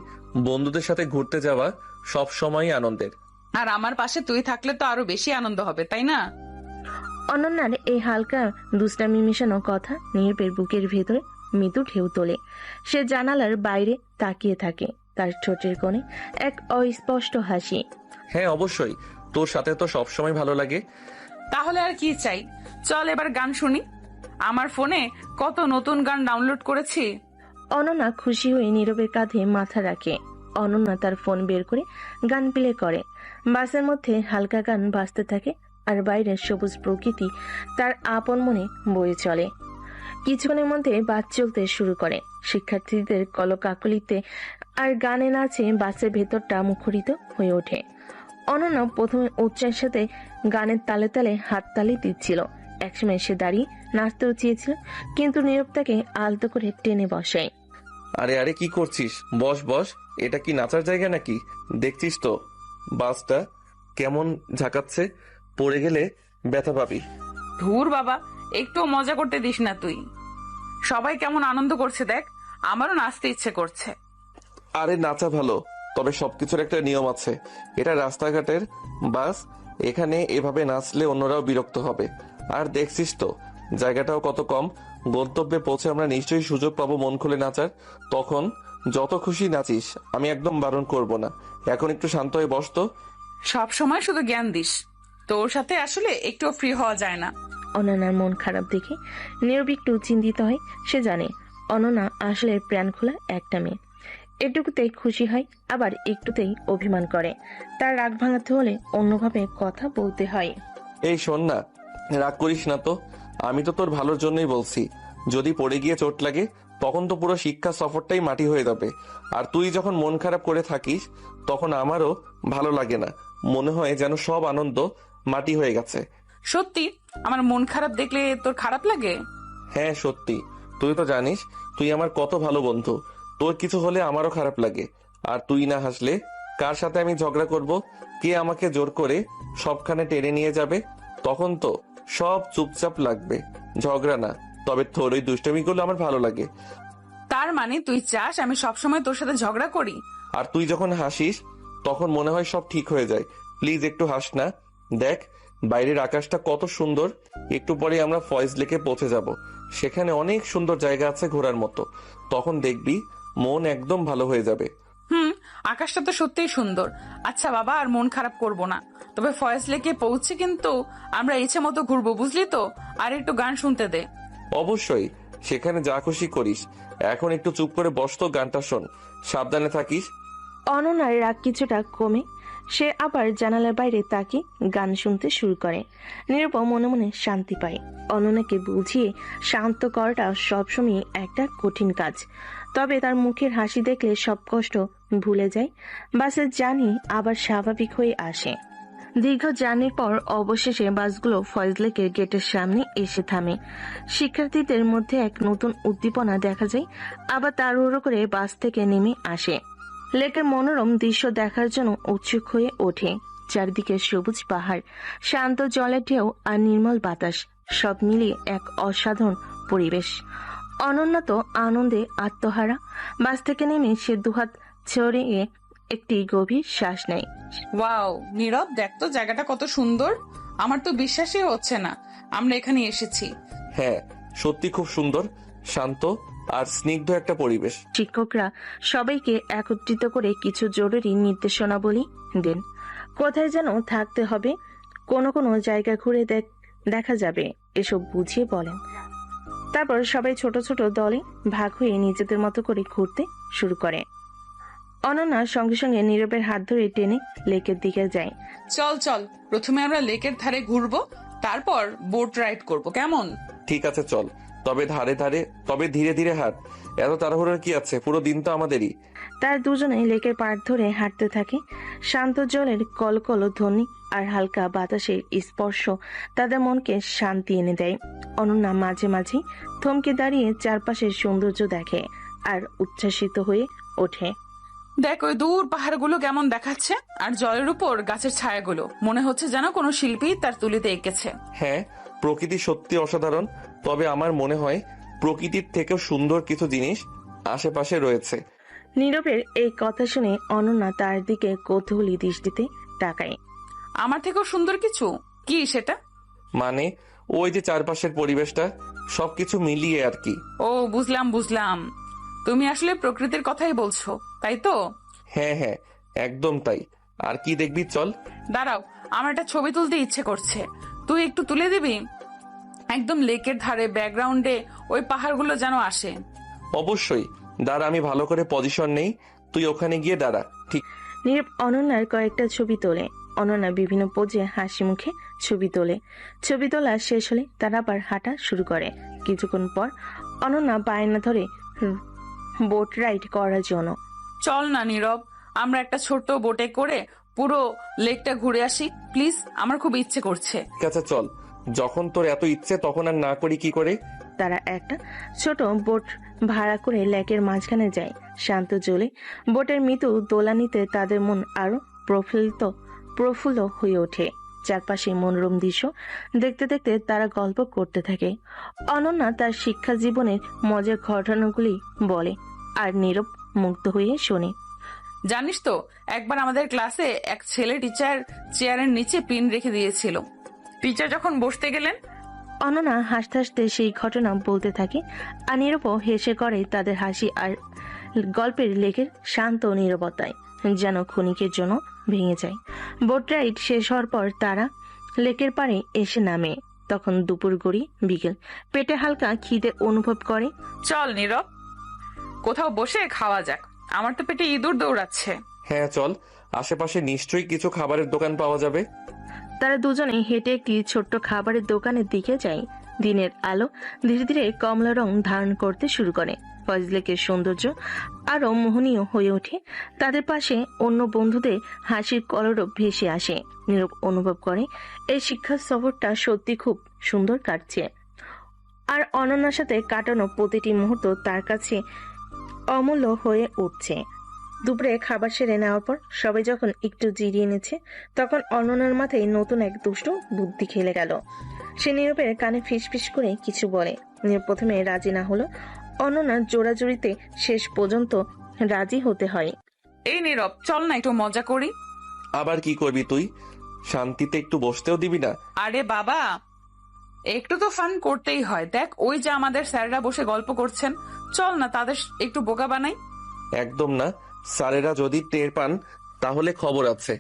বন্ধুদের সাথে ঘুরতে যাওয়া সব সময় আনন্দের। আর আমার পাশে তুই থাকলে তো আরো বেশি আনন্দ হবে, তাই না? অনন্যার এই হালকা দুষ্টামি মিশানো কথা নীরবের বুকের ভেতরে মৃদু ঢেউ তোলে। সে জানালার বাইরে তাকিয়ে থাকে, তার ঠোঁটের কোণে এক অস্পষ্ট হাসি। হ্যাঁ অবশ্যই, তোর সাথে তো সবসময় ভালো লাগে। তাহলে আর কি চাই? চল এবার গান শুনি। আমার ফোনে কত নতুন গান ডাউনলোড করেছি। অনন্যা খুশি হয়ে নীরবের কাঁধে মাথা রাখে। অনন্যা তার ফোন বের করে গান প্লে করে। বাসের মধ্যে হালকা গান বাজতে থাকে, আর বাইরের সবুজ প্রকৃতি তার আপন মনে বয়ে চলে। কিছুক্ষণের মধ্যে বাস চলতে শুরু করে। শিক্ষার্থীদের কলকাকলিতে আর গানে নাচে বাসের ভেতরটা মুখরিত হয়ে ওঠে। অনন্যা প্রথমে উচ্চার সাথে গানের তালে তালে হাততালি দিচ্ছিল। একসময় সে দাঁড়িয়ে নাচতেও চেয়েছিল, কিন্তু নীরব তাকে আলতো করে টেনে বসায়। আরে আরে, কি করছিস? বস বস, এটা কি নাচার জায়গা নাকি? দেখছিস তো বাসটা কেমন ঝাঁকাচ্ছে, পড়ে গেলে ব্যথা পাবি। ধুর বাবা, একটু মজা করতে দিস না তুই। সবাই কেমন আনন্দ করছে দেখ, আমারও নাচতে ইচ্ছে করছে। আরে নাচা ভালো, তবে সবকিছুর একটা নিয়ম আছে। এটা রাস্তাঘাটের বাস, এখানে এভাবে নাচলে অন্যরাও বিরক্ত হবে। আর দেখছিস তো জায়গাটাও কত কম। গন্তব্যে পৌঁছে আমরা নিশ্চয়ই সুযোগ পাবো মন খুলে নাচার। তখন যত খুশি নাচিস, আমি একদম বারণ করব না। এখন একটু শান্ত হয়ে বস তো। সব সময় শুধু জ্ঞান দিস, তোর সাথে আসলে একটু ফ্রি হওয়া যায় না। অনন্যার মন খারাপ দেখে নীরব একটু চিন্তিত হয়। সে জানে অনন্যা আসলে প্রাণ খোলা একটা মেয়ে। একটুকুতেই খুশি হয়, আবার একটুতেই অভিমান করে। তার রাগ ভাঙাতে হলে অন্যভাবে কথা বলতে হয়। এই শোন না, রাগ করিস না তো। আমি তো তোর ভালোর জন্যই বলছি। যদি পড়ে গিয়ে চোট লাগে, তখন তো পুরো শিক্ষা সফরটাই মাটি হয়ে যাবে। আর তুই যখন মন খারাপ করে থাকিস, তখন আমারও ভালো লাগে না। মনে হয় যেন সব আনন্দ মাটি হয়ে গেছে। সত্যি আমার মন খারাপ দেখলে তোর খারাপ লাগে? হ্যাঁ সত্যি, তুই তো জানিস তুই আমার কত ভালো বন্ধু। তোর কিছু হলে আমারও খারাপ লাগে। আর তুই না হাসলে কার সাথে আমি ঝগড়া করব? কে আমাকে জোর করে সবখানে টেনে নিয়ে যাবে? তখন তো সব চুপচাপ লাগবে, ঝগড়া না। তবে তোর ওই দুষ্টামিগুলো আমার ভালো লাগে। তার মানে তুই চাস আমি সবসময় তোর সাথে ঝগড়া করি? আর তুই যখন হাসিস, তখন মনে হয় সব ঠিক হয়ে যায়। প্লিজ একটু হাস না। দেখ বাইরের আকাশটা কত সুন্দর। একটু পরে আমরা ফয়েজ লেকে পৌঁছে যাব। সেখানে অনেক সুন্দর জায়গা আছে ঘোরার মতো। তখন দেখবি মন একদম ভালো হয়ে যাবে। আকাশটা তো সত্যিই সুন্দর। আচ্ছা বাবা, আর মন খারাপ করব না, তবে ফয়েজ লেকে পৌঁছে কিন্তু আমরা ইচ্ছে মতো ঘুরবো, বুঝলি তো? আর একটু গান শুনতে দে। অবশ্যই, সেখানে যা খুশি করিস। এখন একটু চুপ করে বস তো, গানটা শোন, সাবধানে থাকিস। অনন্যার রাগ কিছুটা কমে সে আবার জানালার বাইরে তাকিয়ে গান শুনতে শুরু করে। নীরব মনে মনে শান্তি পায়। অনন্যাকে বুঝিয়ে শান্ত করাটা সবসময় একটা কঠিন কাজ, তবে তার মুখের হাসি দেখলে সব কষ্ট ভুলে যায়। বাসের জার্নি আবার স্বাভাবিক হয়ে আসে। দীর্ঘ জার্নির পর অবশেষে বাসগুলো ফয়েজ লেকের গেটের সামনে এসে থামে। শিক্ষার্থীদের মধ্যে এক নতুন উদ্দীপনা দেখা যায়, আবার তাড়াহুড়ো করে বাস থেকে নেমে আসে। লেকের মনোরম দৃশ্য দেখার জন্য উৎসুক হয়ে ওঠে। চারদিকে সবুজ পাহাড়, শান্ত জলের ঢেউ আর নির্মল বাতাস, সব মিলিয়ে এক অসাধারণ পরিবেশ। অনন্য তো আনন্দে আত্মহারা। বাস থেকে নেমে সে দুহাত ছড়িয়ে একটি গভীর শ্বাস নেয়। ওয়াও নীরব, দেখ তো জায়গাটা কত সুন্দর। আমার তো বিশ্বাসই হচ্ছে না আমরা এখানে এসেছি। হ্যাঁ, সত্যি খুব সুন্দর, শান্ত আর স্নিগ্ধ একটা পরিবেশ। শিক্ষকরা সবাইকে একত্রিত করে কিছু জরুরি নির্দেশনাবলী দেন। কোথায় যেন থাকতে হবে, কোনো কোনো জায়গা ঘুরে দেখা যাবে, এসব বুঝিয়ে বলেন। তারপর সবাই ছোট ছোট দলে ভাগ হয়ে নিজেদের মতো করে ঘুরতে শুরু করে। অনন্যা সঙ্গে সঙ্গে নীরবের হাত ধরে টেনে লেকের দিকে যায়। চল চল, প্রথমে আমরা লেকের ধারে ঘুরবো, তারপর বোট রাইড করব, কেমন? ঠিক আছে চল, তবে ধীরে ধীরে হাঁট। এত তাড়াহুড়োর কি আছে, পুরো দিন তো আমাদেরই। তার দুজনে লেকের পাড় ধরে হাঁটতে থাকে। শান্ত জলের কলকল ধ্বনি আর হালকা বাতাসের স্পর্শ তাদের মনকে শান্তি এনে দেয়। অনন্যা মাঝে মাঝে থমকে দাঁড়িয়ে চারপাশের সৌন্দর্য দেখে আর উচ্ছ্বাসিত হয়ে ওঠে। দেখ ওই দূর পাহাড়গুলো কেমন দেখাচ্ছে, আর জলের উপর গাছের ছায়াগুলো, মনে হচ্ছে যেন কোনো শিল্পী তার তুলিতে এঁকেছে। হ্যাঁ, প্রকৃতি সত্যি অসাধারণ, তবে আমার মনে হয় প্রকৃতির থেকেও সুন্দর কিছু জিনিস আশেপাশে রয়েছে। নীরবের এই কথা শুনে অনন্যা তার দিকে কৌতূহলী দৃষ্টিতে তাকায়। আমার থেকেও সুন্দর কিছু? কি সেটা? মানে ওই যে চারপাশের পরিবেশটা, সবকিছু মিলিয়ে আর কি। ও বুঝলাম, তুমি আসলে প্রকৃতির কথাই বলছো, তাই তো? হ্যাঁ হ্যাঁ, একদম তাই। আর কি দেখবি, চল। দাঁড়াও, আমার একটা ছবি তুলতে ইচ্ছে করছে, তুই একটু তুলে দিবি? একদম লেকের ধারে ব্যাকগ্রাউন্ডে ওই পাহাড়গুলো যেন আসে। অবশ্যই, দাঁড়া আমি ভালো করে পজিশন নেই, তুই ওখানে গিয়ে দাঁড়া। ঠিক। নীরব অনন্যার কয়েকটা ছবি তোলে। অনন্যা বিভিন্ন পোজে হাসি মুখে ছবি তোলে। ছবি তোলা শেষ হলে তারা আবার হাঁটা শুরু করে। কিছুক্ষণ পর অনন্যা বায়না ধরে বোট রাইড করার জন্য। চল না নীরব, আমরা একটা ছোট্ট বোটে করে পুরো লেকটা ঘুরে আসি প্লিজ, আমার খুব ইচ্ছে করছে। ঠিক আছে চল, যখন তোর এত ইচ্ছে তখন আর না করি কি করে। তারা একটা ছোট বোট ভাড়া করে লেকের মাঝখানে যায়। শান্ত জলে বোটের মৃদু দোলানিতে তাদের মন আরো প্রফুল্ল হয়ে ওঠে। চারপাশে মনোরম দৃশ্য দেখতে দেখতে তারা গল্প করতে থাকে। অনন্যা তার শিক্ষা জীবনের মজার ঘটনাগুলি বলে আর নীরব মুগ্ধ হয়ে শোনে। জানিস তো, একবার আমাদের ক্লাসে এক ছেলে টিচার চেয়ারের নিচে পিন রেখে দিয়েছিল। টিচার যখন বসতে গেলেন, অনন্যা হাসতে হাসতে সেই ঘটনা বলতে থাকে আর নীরব হেসে করে তাদের হাসি আর গল্পের লেকের শান্ত নীরবতায় যেন ক্ষণিকের জন্য ভেঙে যায়। বোট রাইড শেষ হওয়ার পর তারা লেকের পাড়ে এসে নামে। তখন দুপুর গড়িয়ে বিকেল, পেটে হালকা খিদে অনুভব করে। চল নীরব, কোথাও বসে খাওয়া যাক, আমার তো পেটে ইঁদুর দৌড়াচ্ছে। হ্যাঁ চল, আশেপাশে নিশ্চয়ই কিছু খাবারের দোকান পাওয়া যাবে। তারা দুজনে হেঁটে একটি ছোট্ট খাবারের দোকানের দিকে যায়। দিনের আলো ধীরে ধীরে কমলা রং ধারণ করতে শুরু করে। ফয়েজ লেকের সৌন্দর্য আরো মোহনীয় হয়ে ওঠে। তাদের পাশে অন্য বন্ধুদের হাসির কলরব ভেসে আসে। নীরব অনুভব করে এই শিক্ষা সফরটা সত্যি খুব সুন্দর কাটছে, আর অনন্যার সাথে কাটানো প্রতিটি মুহূর্ত তার কাছে অমূল্য হয়ে উঠছে। দুপুরে খাবার সেরে নেওয়ার পর সবাই যখন একটু জিরিয়ে নিচ্ছে, তখন অনন্যার মাথায় নতুন এক দুষ্ট বুদ্ধি খেলে গেল। সে নীরবের কানে ফিসফিস করে কিছু বলে। নীরব প্রথমে রাজি না হলো, অনন্যার জোড়াজুড়িতে শেষ পর্যন্ত রাজি হতে হয়। এই নীরব, চল না একটু মজা করি। আবার কি করবি তুই? শান্তিতে একটু বসতেও দিবি না? আরে বাবা, একটু তো ফান করতেই হয়। দেখ ওই যে আমাদের স্যাররা বসে গল্প করছেন, চল না তাদের একটু বোকা বানাই। একদম না, স্যারেরা যদি টের পান তাহলে খবর আছে।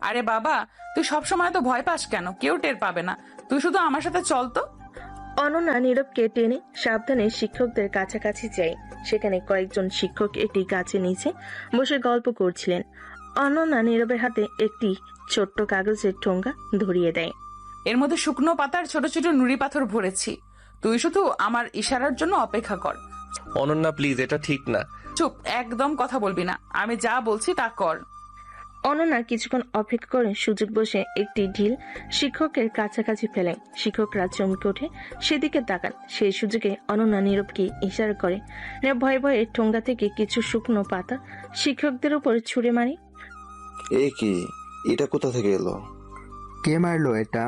আরে বাবা, তুই সবসময় তো ভয় পাস কেন? কেউ টের পাবে না, তুই শুধু আমার সাথে চল তো। অনন্যা নীরবকে টেনে সাবধানে শিক্ষকদের কাছাকাছি যায়। সেখানে কয়েকজন শিক্ষক একটি গাছের নিচে বসে গল্প করছিলেন। অনন্যা নীরবের হাতে একটি ছোট্ট কাগজের ঠোঙ্গা ধরিয়ে দেয়। এর মধ্যে শুকনো পাতার ছোট ছোট নুড়ি পাথর ভরেছি, তুই শুধু আমার ইশারার জন্য অপেক্ষা কর। অনন্যা প্লিজ, এটা ঠিক না। চুপ, একদম কথা বলবি না, আমি যা বলছি তা কর। অনন্যা কিছুক্ষণ অপেক্ষা করে সুযোগ বসে একটি ঢিল শিক্ষকের কাছাকাছি ফেলে। শিক্ষকরা চমকে ওঠে, সেদিকে তাকান। সেই সুযোগে অনন্যা নীরবকে ইশারা করে। নীরব ভয়ে ভয়ে ঠোঙ্গা থেকে কিছু শুকনো পাতা শিক্ষকদের উপর ছুঁড়ে মারে। এ কি, এটা কোথা থেকে এলো? কে মারলো এটা?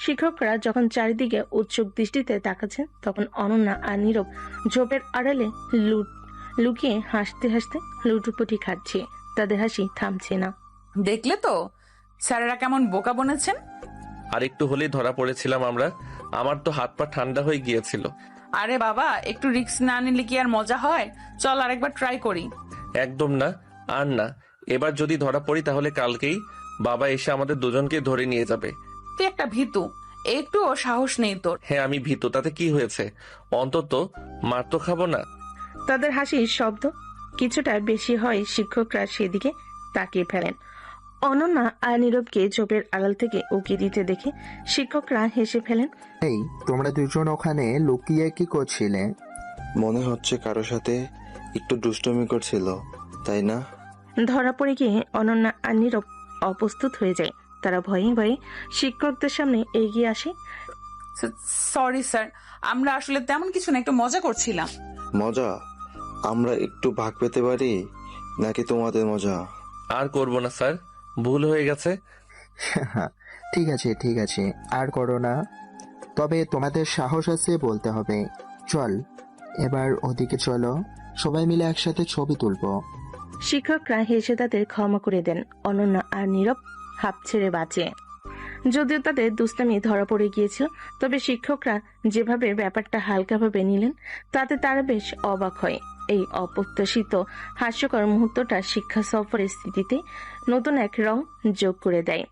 শিক্ষকরা যখন চারিদিকে উৎসুক দৃষ্টিতে তাকাচ্ছেন, তখন অনন্যা আর নীরব ঝোপের আড়ালে লুকিয়ে হাসতে হাসতে লুটুপুটি খাচ্ছে। তাদের হাসি থামছে না। দেখলে তো স্যারেরা কেমন বোকা বনেছেন। আর একটু হলেই ধরা পড়েছিলাম আমরা। আমার তো হাত পা ঠান্ডা হয়ে গিয়েছিল। আরে বাবা, একটু রিস্ক না নিলে কি আর মজা হয়? চল আরেকবার ট্রাই করি। একদম না, আর না। এবার যদি ধরা পড়ি তাহলে কালকেই বাবা এসে আমাদের দুজনকে ধরে নিয়ে যাবে। তুই একটা ভীতু, একটুও সাহস নেই তোর। হ্যাঁ, আমি ভীতু, তাতে কি হয়েছে? অন্তত মার তো খাবো না। তাদের হাসির শব্দ কিছুটা বেশি হয়। শিক্ষকরা সেদিকে তাকিয়ে ফেলেন। অনন্যা আর নীরবকে ঝোপের আড়াল থেকে উকি দিতে দেখে শিক্ষকরা হেসে ফেলেন। এই, তোমরা দুজন ওখানে লুকিয়ে কি করছিলে? মনে হচ্ছে কারো সাথে একটু দুষ্টুমি করছিল, তাই না? ধরা পড়ে গিয়ে অনন্যা আর নীরব অপ্রস্তুত হয়ে যায়। তারা ভয়ে ভয়ে শিক্ষকদের সামনে এগিয়ে আসে। সরি স্যার, আমরা আসলে তেমন কিছু না, একটু মজা করছিলাম। মজা? আমরা একটু ভাগ পেতে পারি নাকি তোমাদের মজা? আর করবো না স্যার, ভুল হয়ে গেছে। ঠিক আছে, আর করো না। তবে তোমাদের সাহস আছে বলতে হবে। চল, এবার ওদিকে চলো, সবাই মিলে একসাথে ছবি তুলবো। শিক্ষকরা হেসে তাদের ক্ষমা করে দেন। অনন্যা আর নীরব হাঁপ ছেড়ে বাঁচে। যদিও তাদের দুষ্টামি ধরা পড়ে গিয়েছিল, তবে শিক্ষকরা যেভাবে ব্যাপারটা হালকাভাবে নিলেন তাতে তারা বেশ অবাক হয়। এই অপ্রত্যাশিত হাস্যকর মুহূর্তটা শিক্ষা সফরের স্মৃতিতে নতুন এক রং যোগ করে দেয়।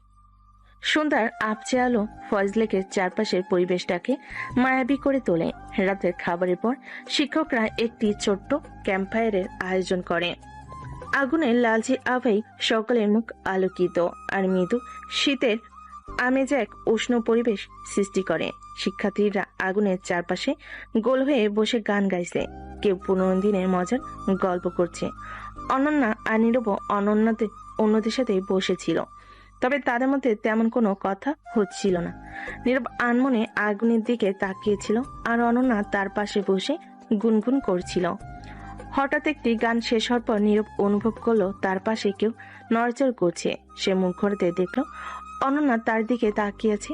সন্ধ্যার আবছে আলো ফজলেকের চারপাশের পরিবেশটাকে মায়াবী করে তোলে। রাতের খাবারের পর শিক্ষকরা একটি ছোট্ট ক্যাম্পফায়ারের আয়োজন করে। আগুনের লালচে আভায় সকলের মুখ আলোকিত, আর মৃদু শীতের আমেজে এক উষ্ণ পরিবেশ সৃষ্টি করে। শিক্ষার্থীরা আগুনের চারপাশে গোল হয়ে বসে গান গাইছে, কেউ পুরনো দিনের মজার গল্প করছে। অনন্যা আর নীরব অন্যদের সাথে বসেছিল, তবে তাদের মধ্যে তেমন কোনো কথা হচ্ছিল না। নীরব আনমনে আগুনের দিকে তাকিয়েছিল, আর অনন্যা তার পাশে বসে গুনগুন করছিল। হঠাৎ একটি গান শেষ হওয়ার পর নীরব অনুভব করলো তার পাশে কেউ নড়চড় করছে। সে মুখ ঘোরাতে দেখলো অনন্যা তার দিকে তাকিয়েছে।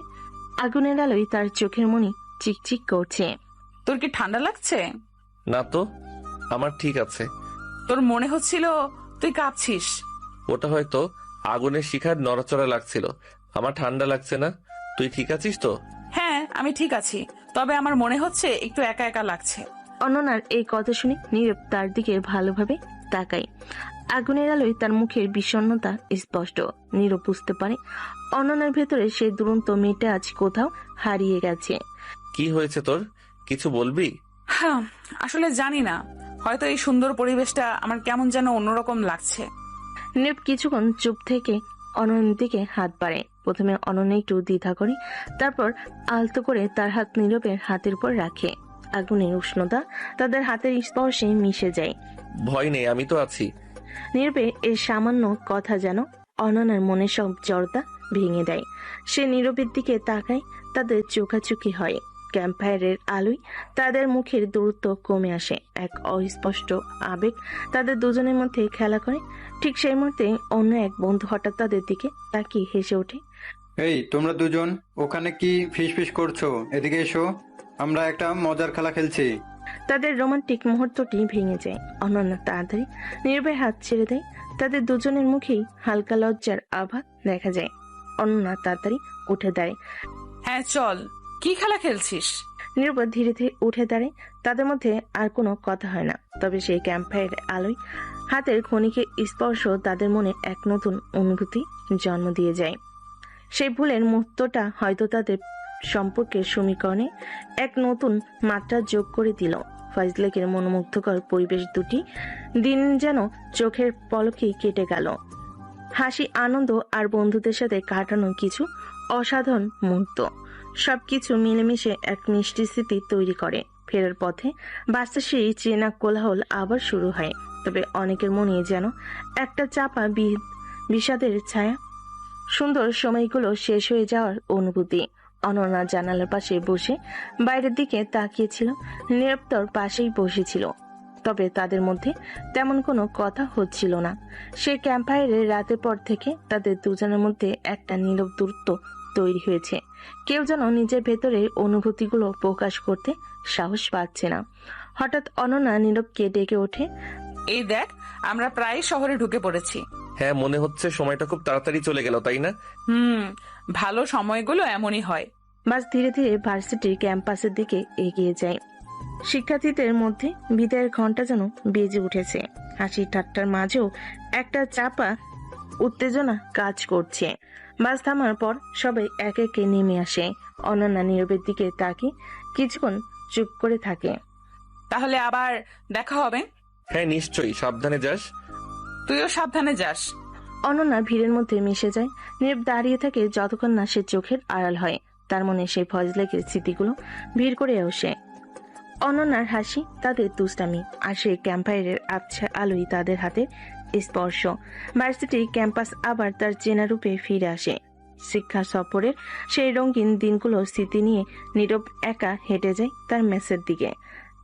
আগুনের আলোয় তার চোখের মনি চিকচিক করছে। তোর কি ঠান্ডা লাগছে? না তো, আমার ঠিক আছে। তোর মনে হচ্ছিল তুই কাঁপছিস। ওটা হয়তো আগুনের শিখার নড়াচড়া লাগছিল, আমার ঠান্ডা লাগছে না। তুই ঠিক আছিস তো? হ্যাঁ, আমি ঠিক আছি, তবে আমার মনে হচ্ছে একটু একা একা লাগছে। অনন্যার এই কথা শুনে নীরব তার দিকে ভালোভাবে তাকায়। আগুনের আলোয় তার মুখের বিষণ্ণতা স্পষ্ট। নীরব বুঝতে পারে অনন্যার ভেতরে সে দুরন্ত মেয়েটা আজ কোথাও হারিয়ে গেছে। কি হয়েছে তোর, কিছু বলবি? হ্যাঁ, আসলে জানি না, হয়তো এই সুন্দর পরিবেশটা আমার কেমন যেন অন্যরকম লাগছে। নীরব কিছুক্ষণ চুপ থেকে অনন্যার দিকে হাত বাড়ায়। প্রথমে অনন্যা একটু দ্বিধা করে, তারপর আলতো করে তার হাত নীরবের হাতের উপর রাখে। আগুনের উষ্ণতা তাদের হাতের স্পর্শে মিশে যায়। ভয় নেই, আমি তো আছি। নীরবে এই সামান্য কথা যেন অনন্যার মনে সব জড়তা ভেঙে দেয়। সে নীরবের দিকে তাকায়, তাদের চোখাচোখি হয়। ক্যাম্পফায়ারের আলোয় তাদের মুখের দূরত্ব কমে আসে। এক অস্পষ্ট আবেগ তাদের দুজনের মধ্যে খেলা করে। ঠিক সেই মুহূর্তে অন্য এক বন্ধু হঠাৎ তাদের দিকে তাকিয়ে হেসে ওঠে। এই, তোমরা দুজন ওখানে কি ফিসফিস করছো? এদিকে এসো, আমরা একটা মজার খেলা খেলছি। তাদের রোমান্টিক মুহূর্তটি ভেঙে যায়। অনন্যা তাড়াতাড়ি নীরবের হাত ছেড়ে দেয়। তাদের দুজনের মুখেই হালকা লজ্জার আভা দেখা যায়। অনন্যা তাড়াতাড়ি উঠে দাঁড়ায়। হ্যাঁ চল, কি খেলা খেলছিস? নীরব ধীরে ধীরে উঠে দাঁড়ায়। তাদের মধ্যে আর কোনো কথা হয় না, তবে সেই ক্যাম্পফায়ারের আলোয় হাতের ক্ষণিকের স্পর্শ তাদের মনে এক নতুন অনুভূতি জন্ম দিয়ে যায়। সেই ভুলের মুহূর্তটা হয়তো তাদের সম্পর্কের সমীকরণে এক নতুন মাত্রা যোগ করে দিল। ফজলেকের মনোমুগ্ধকর পরিবেশ দুটি দিন যেন চোখের পলকেই কেটে গেল। হাসি, আনন্দ আর বন্ধুদের সাথে কাটানো কিছু অসাধারণ মুহূর্ত সবকিছু মিলেমিশে এক মিষ্টি স্মৃতি তৈরি করে। ফেরার পথে বাসে সেই চেনা কোলাহল আবার শুরু হয়, তবে অনেকের মনে যেন একটা চাপা বিষাদের ছায়া। সুন্দর সময়গুলো শেষ হয়ে যাওয়ার অনুভূতি। অনন্যা জানালার পাশে বসে বাইরের দিকে তাকিয়েছিল। নীরব তার পাশেই বসেছিল, তবে তাদের মধ্যে তেমন কোনো কথা হচ্ছিল না। সেই ক্যাম্পফায়ারের রাতের পর থেকে তাদের দুজনের মধ্যে একটা নীরব দূরত্ব তৈরি হয়েছে। কেউ যেন নিজের ভেতরের অনুভূতিগুলো প্রকাশ করতে সাহস পাচ্ছে না। হঠাৎ অনন্যা নীরবকে ডেকে ওঠে। এই দেখ, আমরা প্রায় শহরে ঢুকে পড়েছি। হ্যাঁ, মনে হচ্ছে সময়টা খুব তাড়াতাড়ি চলে গেল, তাই না? ভালো সময়গুলো এমনই হয়। বাস ধীরে ধীরে ভার্সিটির ক্যাম্পাসের দিকে এগিয়ে যায়। শিক্ষার্থীদের মধ্যে বিদায়ের ঘন্টা যেন বেজে উঠেছে। হাসি ঠাট্টার মাঝেও একটা চাপা উত্তেজনা কাজ করছে। বাস থামার পর সবাই একে একে নেমে আসে। অনন্যা নীরবের দিকে তাকিয়ে কিছুক্ষণ চুপ করে থাকে। তাহলে আবার দেখা হবে? হ্যাঁ নিশ্চয়ই, সাবধানে যাস। তুইও সাবধানে যাস। অনন্যা ভিড়ের মধ্যে মিশে যায়। নীরব দাঁড়িয়ে থাকে যতক্ষণ না সে চোখের আড়াল হয়। তার মনে সেই ফজলেকের স্মৃতিগুলো ভিড় করে আসে। অনন্যার হাসি, তাদের দুষ্টামি, আর সেই ক্যাম্পফায়ারের আবছা আলোই তাদের হাতের স্পর্শ। ভার্সিটি ক্যাম্পাস আবার তার চেনা রূপে ফিরে আসে। শিক্ষা সফরের সেই রঙিন দিনগুলো স্মৃতি নিয়ে নীরব একা হেঁটে যায় তার মেসের দিকে।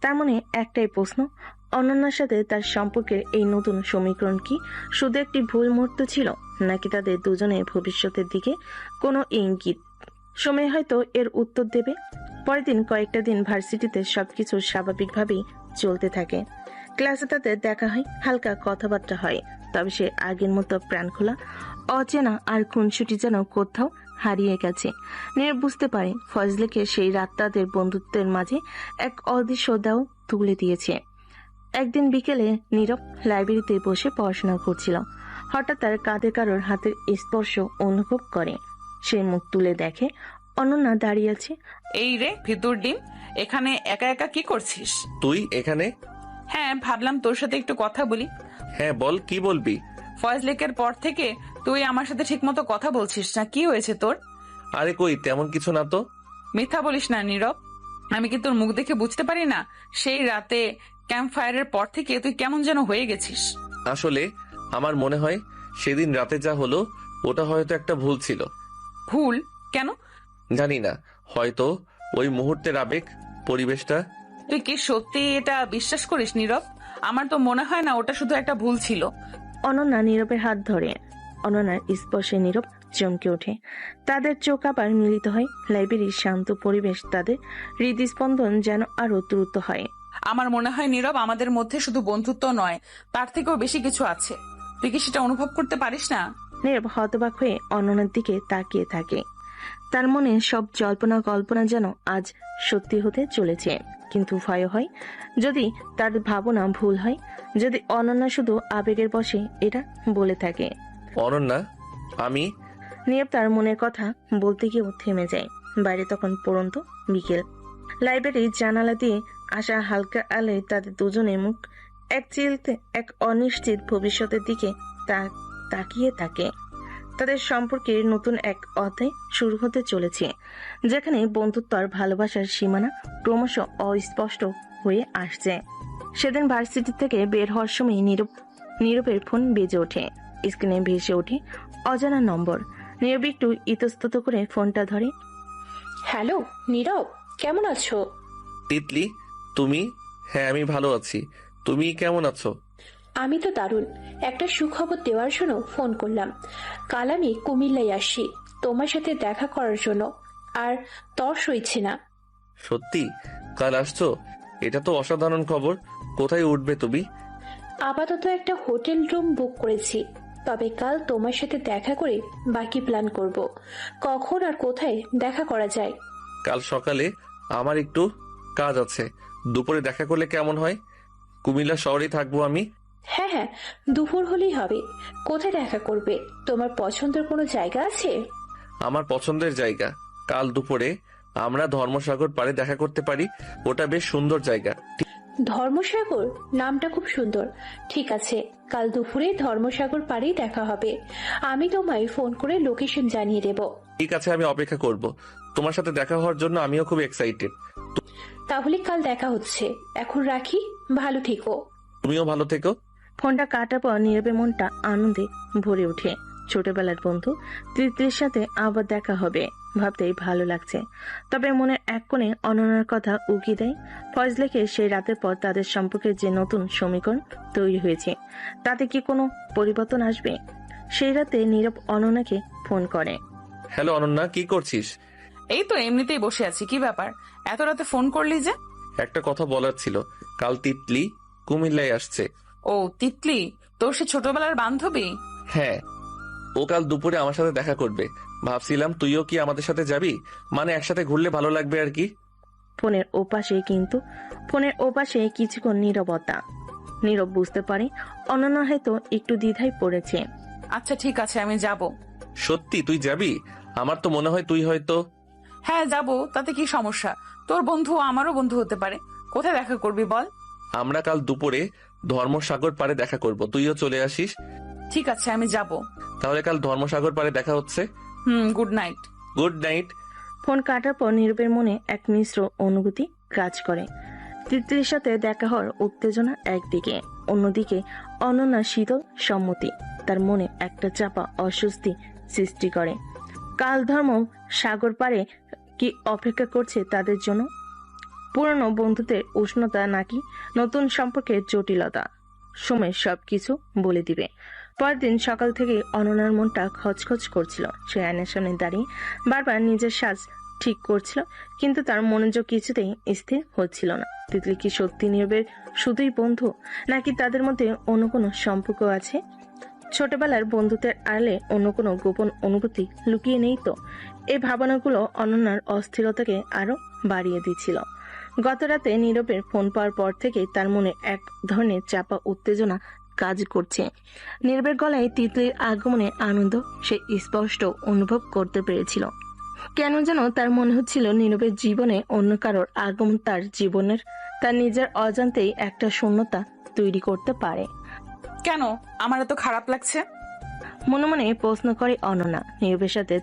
তার মনে একটাই প্রশ্ন, অনন্যার সাথে তার সম্পর্কের এই নতুন সমীকরণ কি শুধু একটি ভুল মুহূর্ত ছিল, নাকি তাদের দুজনের ভবিষ্যতের দিকে কোনো ইঙ্গিত? সময় হয়তো এর উত্তর দেবে। পরের দিন কয়েকটা দিন ভার্সিটিতে সবকিছু স্বাভাবিকভাবেই চলতে থাকে। ক্লাসে তাদের দেখা হয়, হালকা কথাবার্তা হয়, তবে সে আগের মতো প্রাণ খোলা অচেনা আর খুনসুটি যেন কোথাও হারিয়ে গেছে। নীরব বুঝতে পারে ফজলেকে সেই রাত তাদের বন্ধুত্বের মাঝে এক অদৃশ্য দাও তুলে দিয়েছে। একদিন বিকেলে নীরব লাইব্রেরিতে বসে পড়াশোনা করছিল। হঠাৎ তার কাঁধে কারোর হাতের স্পর্শ অনুভব করে। সে মুখ তুলে দেখে অনন্যা দাঁড়িয়ে আছে। এই রে ভিতর ডিম, এখানে একা একা কি করছিস? তুই এখানে? হ্যাঁ, ভাবলাম তোর সাথে একটু কথা বলি। হ্যাঁ বল, কি বলবি? ফজলেকের পর থেকে তুই আমার সাথে ঠিকমতো কথা বলছিস না, কি হয়েছে তোর? আরে কই, তেমন কিছু না তো। মিথ্যা বলিস না নীরব, আমি কি তোর মুখ দেখে বুঝতে পারি না? সেই রাতে ক্যাম্প ফায়ারের পর থেকে তুই কেমন যেন হয়ে গেছিস। আসলে আমার মনে হয় সেদিন রাতে যা হলো ওটা হয়তো একটা ভুল ছিল। ভুল? কেন? জানি না, হয়তো ওই মুহূর্তের আবেগ, পরিবেশটা। তুই কি সত্যি এটা বিশ্বাস করিস নীরব? আমার তো মনে হয় না ওটা শুধু একটা ভুল ছিল। অনন্যা নীরবের হাত ধরে। অনন্যার স্পর্শে নীরব চমকে ওঠে। তাদের চোখ আবার মিলিত হয়। লাইব্রেরির শান্ত পরিবেশ, তাদের হৃদস্পন্দন যেন আরো দ্রুত হয়। আমার মনে হয় নীরব, আমাদের মধ্যে শুধু বন্ধুত্ব নয়, তার থেকেও বেশি কিছু আছে। তুই কি সেটা অনুভব করতে পারিস না? নীরব হতবাক হয়ে অনন্যার দিকে তাকিয়ে থাকে। তার মনে সব জল্পনা কল্পনা যেন আজ সত্যি হতে চলেছে, কিন্তু ভয় হয় যদি তার ভাবনা ভুল হয়, যদি অনন্যা শুধু আবেগের বশে এটা বলে থাকে। অনন্যা, আমি। নীরব তার মনের কথা বলতে গিয়েও থেমে যায়। বাইরে তখন পড়ন্ত বিকেল। লাইব্রেরির জানালা দিয়ে আসা হালকা আলোয় তাদের দুজনের মুখ এক চিলতে এক অনিশ্চিত ভবিষ্যতের দিকে তাকিয়ে থাকে। তাদের সম্পর্কের নতুন এক অধ্যায় শুরু হতে চলেছে, যেখানে বন্ধুত্ব আর ভালোবাসার সীমানা ক্রমশ অস্পষ্ট হয়ে আসছে। সেদিন ভার্সিটি থেকে বের হওয়ার সময় নীরবের ফোন বেজে ওঠে। স্ক্রিনে ভেসে ওঠে অজানা নম্বর। নীরব একটু ইতস্তত করে ফোনটা ধরে। হ্যালো নীরব, কেমন আছো? তিতলি, তুমি? হ্যাঁ আমি ভালো আছি, তুমি কেমন আছো? আমি তো দারুণ। একটা সুখবর দেওয়ার জন্য ফোন করলাম। কাল আমি কুমিল্লায় আসি তোমার সাথে দেখা করার জন্য, আর তর সইছে না। সত্যি? কাল আসছো? এটা তো অসাধারণ খবর। কোথায় উঠবে তুমি? আপাতত একটা হোটেল রুম বুক করেছি, তবে কাল তোমার সাথে দেখা করে বাকি প্ল্যান করব। কখন আর কোথায় দেখা করা যায়? কাল সকালে আমার একটু কাজ আছে, দুপুরে দেখা করলে কেমন হয়? কুমিল্লা শহরেই থাকবো আমি। হ্যাঁ হ্যাঁ, দুপুর হলেই হবে। কোথায় দেখা করবে? তোমার পছন্দের কোনো জায়গা আছে? আমার পছন্দের জায়গা কাল দুপুরে আমরা ধর্মসাগর পাড়ে দেখা করতে পারি। ওটা বেশ সুন্দর জায়গা। ধর্মসাগর নামটা খুব সুন্দর। ঠিক আছে, কাল দুপুরে ধর্মসাগর পাড়েই দেখা হবে। আমি তোমায় ফোন করে লোকেশন জানিয়ে দেব। ঠিক আছে, আমি অপেক্ষা করব। তোমার সাথে দেখা হওয়ার জন্য আমিও খুব এক্সাইটেড। তাহলে কাল দেখা হচ্ছে। এখন রাখি, ভালো থেকো। তুমিও ভালো থেকো। ফোনটা কাটার পর নীরবের মনটা আনন্দে ভরে ওঠে। ছোটবেলার বন্ধু তিতলির সাথে আবার দেখা হবে ভাবতেই ভালো লাগছে। তবে মনের এক কোণে অনন্যার কথা উকি দেয়। ফজলেকে সেই রাতের পর তাদের সম্পর্কে যে নতুন সমীকরণ তৈরি হয়েছে, তাতে কি কোনো পরিবর্তন আসবে? সেই রাতে নীরব অনন্যাকে ফোন করে। হ্যালো অনন্যা, কি করছিস? এই তো এমনিতেই বসে আছি। কি ব্যাপার, এত রাতে ফোন করলি যে? একটা কথা বলার ছিল। কাল তিতলি কুমিল্লায় আসছে। ও তিতলি, তোর সে ছোটবেলার বান্ধবী? হ্যাঁ, ও কাল দুপুরে আমার সাথে দেখা করবে। ভাবছিলাম তুইও কি আমাদের সাথে যাবি, মানে একসাথে ঘুরলে ভালো লাগবে আর কি। ফোনের ওপাশে কিছুক্ষণ নীরবতা। নীরব বুঝতে পারে অনন্যা হয়তো একটু দ্বিধায় পড়েছে। আচ্ছা ঠিক আছে, আমি যাব। সত্যি তুই যাবি? আমার তো মনে হয় তুই হয়তো। হ্যাঁ যাব, তাতে কি সমস্যা? তোর বন্ধু আমারও বন্ধু হতে পারে। কোথায় দেখা করবি বল? আমরা কাল দুপুরে ধর্মসাগর পাড়ে দেখা করব, তুইও চলে আসিস। ঠিক আছে, আমি যাব। তাহলে কাল ধর্মসাগর পাড়ে দেখা হচ্ছে। Good night. Good night. Phone কাটার পর নীরবের মনে এক মিশ্র অনুভূতি কাজ করে। তিতলির সাথে দেখা হওয়ার উত্তেজনা একদিকে, অন্যদিকে অনন্যার শীতল সম্মতি তার মনে একটা চাপা অস্বস্তি সৃষ্টি করে। কাল ধর্ম সাগর পাড়ে কি অপেক্ষা করছে তাদের জন্য? পুরনো বন্ধুত্বের উষ্ণতা নাকি নতুন সম্পর্কের জটিলতা? সময় সবকিছু বলে দিবে। পরদিন সকাল থেকে অনন্যার মনটা খচখচ করছিল। সে আয়নার সামনে দাঁড়িয়ে বারবার নিজের সাজ ঠিক করছিল, কিন্তু তার মনোযোগ কিছুতেই স্থির হচ্ছিল না। তিতলি কি সত্যি নীরবের শুধুই বন্ধু, নাকি তাদের মধ্যে অন্য কোনো সম্পর্ক আছে? ছোটবেলার বন্ধুত্বের আড়ালে অন্য কোনো গোপন অনুভূতি লুকিয়ে নেই তো? এই ভাবনাগুলো অনন্যার অস্থিরতাকে আরো বাড়িয়ে দিচ্ছিল। গত রাতে নীরবের ফোন পাওয়ার পর থেকে তার মনে এক ধরনের চাপা উত্তেজনা কাজ করছে। নীরবের গলায় তিতলির আগমনে আনন্দ সে স্পষ্ট অনুভব করতে পেরেছিল। কেন যেন তার মনে হচ্ছিল নীরবের জীবনে অন্য কারোর আগমন তার নিজের অজান্তেই একটা শূন্যতা তৈরি করতে পারে। কেন আমার এত খারাপ লাগছে? মনে মনে প্রশ্ন করে অনন্যা। নীরবের সাথে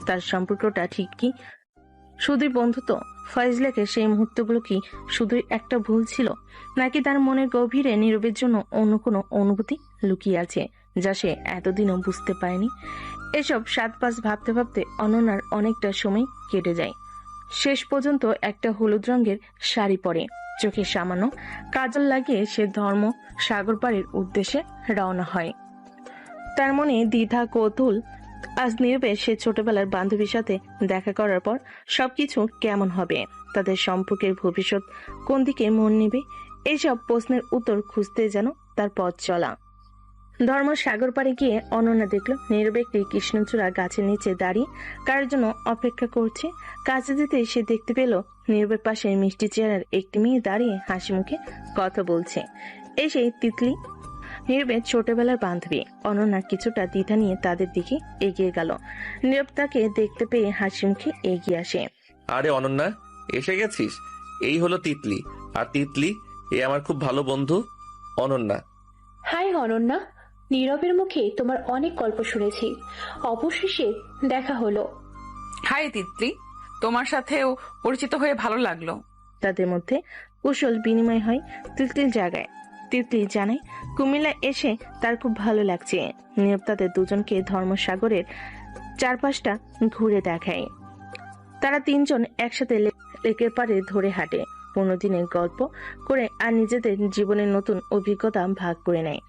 তার সম্পর্কটা ঠিক কি শুধুই বন্ধুত্ব? ফয়জলাকে সেই মুহূর্তগুলো কি শুধুই একটা ভুল ছিল, নাকি তার মনের গভীরে নীরবের জন্য অন্য কোনো অনুভূতি লুকিয়ে আছে যা সে এতদিনও বুঝতে পারেনি? এসব সাত পাঁচ ভাবতে ভাবতে অনন্যার অনেকটা সময় কেটে যায়। শেষ পর্যন্ত একটা হলুদ রঙের শাড়ি পরে চোখে সামান্য কাজল লাগিয়ে সে ধর্ম সাগর পাড়ের উদ্দেশ্যে রওনা হয়। তার মনে দ্বিধা কৌতূহল। আজ নীরবে সে ছোটবেলার বান্ধবীর সাথে দেখা করার পর সবকিছু কেমন হবে, তাদের সম্পর্কের ভবিষ্যৎ কোন দিকে মন নেবে, এইসব প্রশ্নের উত্তর খুঁজতে যেন তার পথ চলা। ধর্ম সাগর পাড়ে গিয়ে অনন্যা দেখল নীরবে একটি কৃষ্ণচূড়া গাছের নিচে দাঁড়িয়ে কার জন্য অপেক্ষা করছে। কাছে যেতে সে দেখতে পেল নীরবের পাশে মিষ্টি চেহারার একটি মেয়ে দাঁড়িয়ে হাসি মুখে কথা বলছে। এই সেই তিতলি, নীরবের ছোটবেলার বান্ধবী। অনন্যা কিছুটা দ্বিধা নিয়ে তাদের দিকে এগিয়ে গেল। নীরব তাকে দেখতে পেয়ে হাসি মুখে এগিয়ে আসে। আরে অনন্যা, এসে গেছিস? এই হলো তিতলি। আর তিতলি এ আমার খুব ভালো বন্ধু অনন্যা। হাই অনন্যা, নীরবের মুখে তোমার অনেক গল্প শুনেছি, অবশেষে দেখা হলো। হাই তিতলি, তোমার সাথেও পরিচিত হয়ে ভালো লাগলো। তাদের মধ্যে কুশল বিনিময় হয় তিতলির জায়গায়। তিতলি জানায় কুমিল্লা এসে তার খুব ভালো লাগছে। নীরব তাদের দুজনকে ধর্মসাগরের চারপাশটা ঘুরে দেখায়। তারা তিনজন একসাথে লেকের পাড়ে ধরে হাঁটে, 15 দিনের গল্প করে আর নিজেদের জীবনের নতুন অভিজ্ঞতা ভাগ করে নেয়।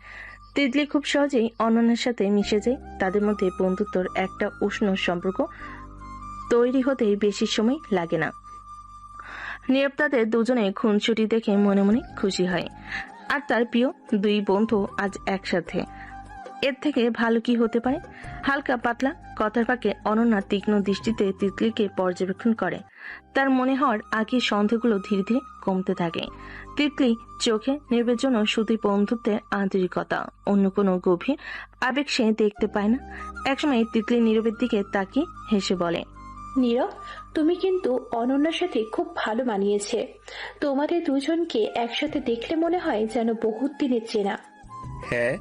তিতলি খুব সহজেই অনন্যার সাথে মিশে যায়। তাদের মধ্যে বন্ধুত্বর একটা উষ্ণ সম্পর্ক তৈরি হতে বেশি সময় লাগে না। নীরব তাদের দুজনে খুনসুটি দেখে মনে মনে খুশি হয়। আর তার প্রিয় দুই বন্ধু আজ একসাথে। এর থেকে ভালো কি হতে পারে? হালকা পাতলা কথার ফাঁকে অনন্যা তীক্ষ্ণ দৃষ্টিতে তিতলিকে পর্যবেক্ষণ করে। তার মনে হওয়ার আগে সন্দেহগুলো ধীরে ধীরে কমতে থাকে। তিতলি চোখে নীরবের জন্য শুধুই বন্ধুত্বের আন্তরিকতা, অন্য কোনো গভীর আবেগ সে দেখতে পায় না। একসময় তিতলি নীরবের দিকে তাকিয়ে হেসে বলে, নীরব, তুমি কিন্তু অনন্যার সাথে খুব ভালো মানিয়েছে। তোমাদের দুজনকে একসাথে দেখলে মনে হয় যেন বহুত দিনের চেনা। হ্যাঁ,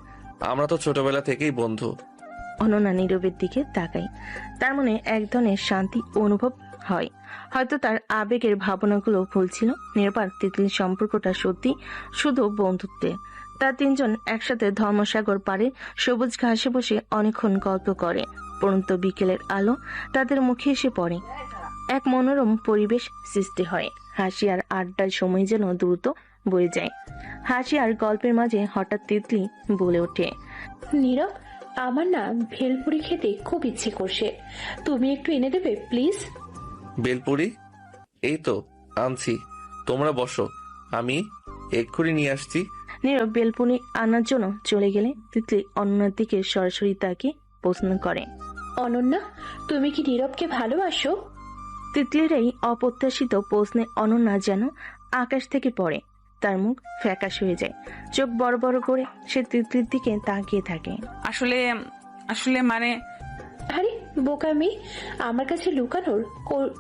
আমরা তো ছোটবেলা থেকেই বন্ধু। অনন্যা নীরবের দিকে তাকায়। তার মনে এক ধরনের শান্তি অনুভব হয়। হয়তো তার আবেগের ভাবনাগুলো ভুল ছিল। নীরব আর তিতলির সম্পর্কটা সত্যি শুধু বন্ধুত্বের। তার তিনজন একসাথে ধর্মসাগর পাড়ে সবুজ ঘাসে বসে অনেকক্ষণ গল্প করে। পরন্ত বিকেলের আলো তাদের মুখে এসে পড়ে। এক মনোরম পরিবেশ সৃষ্টি হয়। হাসি আর আড্ডার সময় যেন দ্রুত বয়ে যায়। হাসি আর গল্পের মাঝে হঠাৎ তিতলি বলে ওঠে, নীরব, আমার না ভেলপুরি খেতে খুব ইচ্ছে করছে, তুমি একটু এনে দেবে প্লিজ? বেলপুরি? এই তো আনছি, তোমরা বসো, আমি এক্ষুনি নিয়ে আসছি। নীরব বেলপুরি আনার জন্য চলে গেলে তিতলি অনন্যার দিকে সরাসরি তাকিয়ে প্রশ্ন করে, অনন্যা, তুমি কি নীরবকে ভালোবাসো? তিতলির এই অপ্রত্যাশিত প্রশ্নে অনন্যা যেন আকাশ থেকে পড়ে। তার মুখ ফ্যাকাশ হয়ে যায়, চোখ বড় বড় করে সে তিতলির দিকে তাকিয়ে থাকে। আসলে আসলে মানে আরে বোকামি, আমার কাছে লুকানোর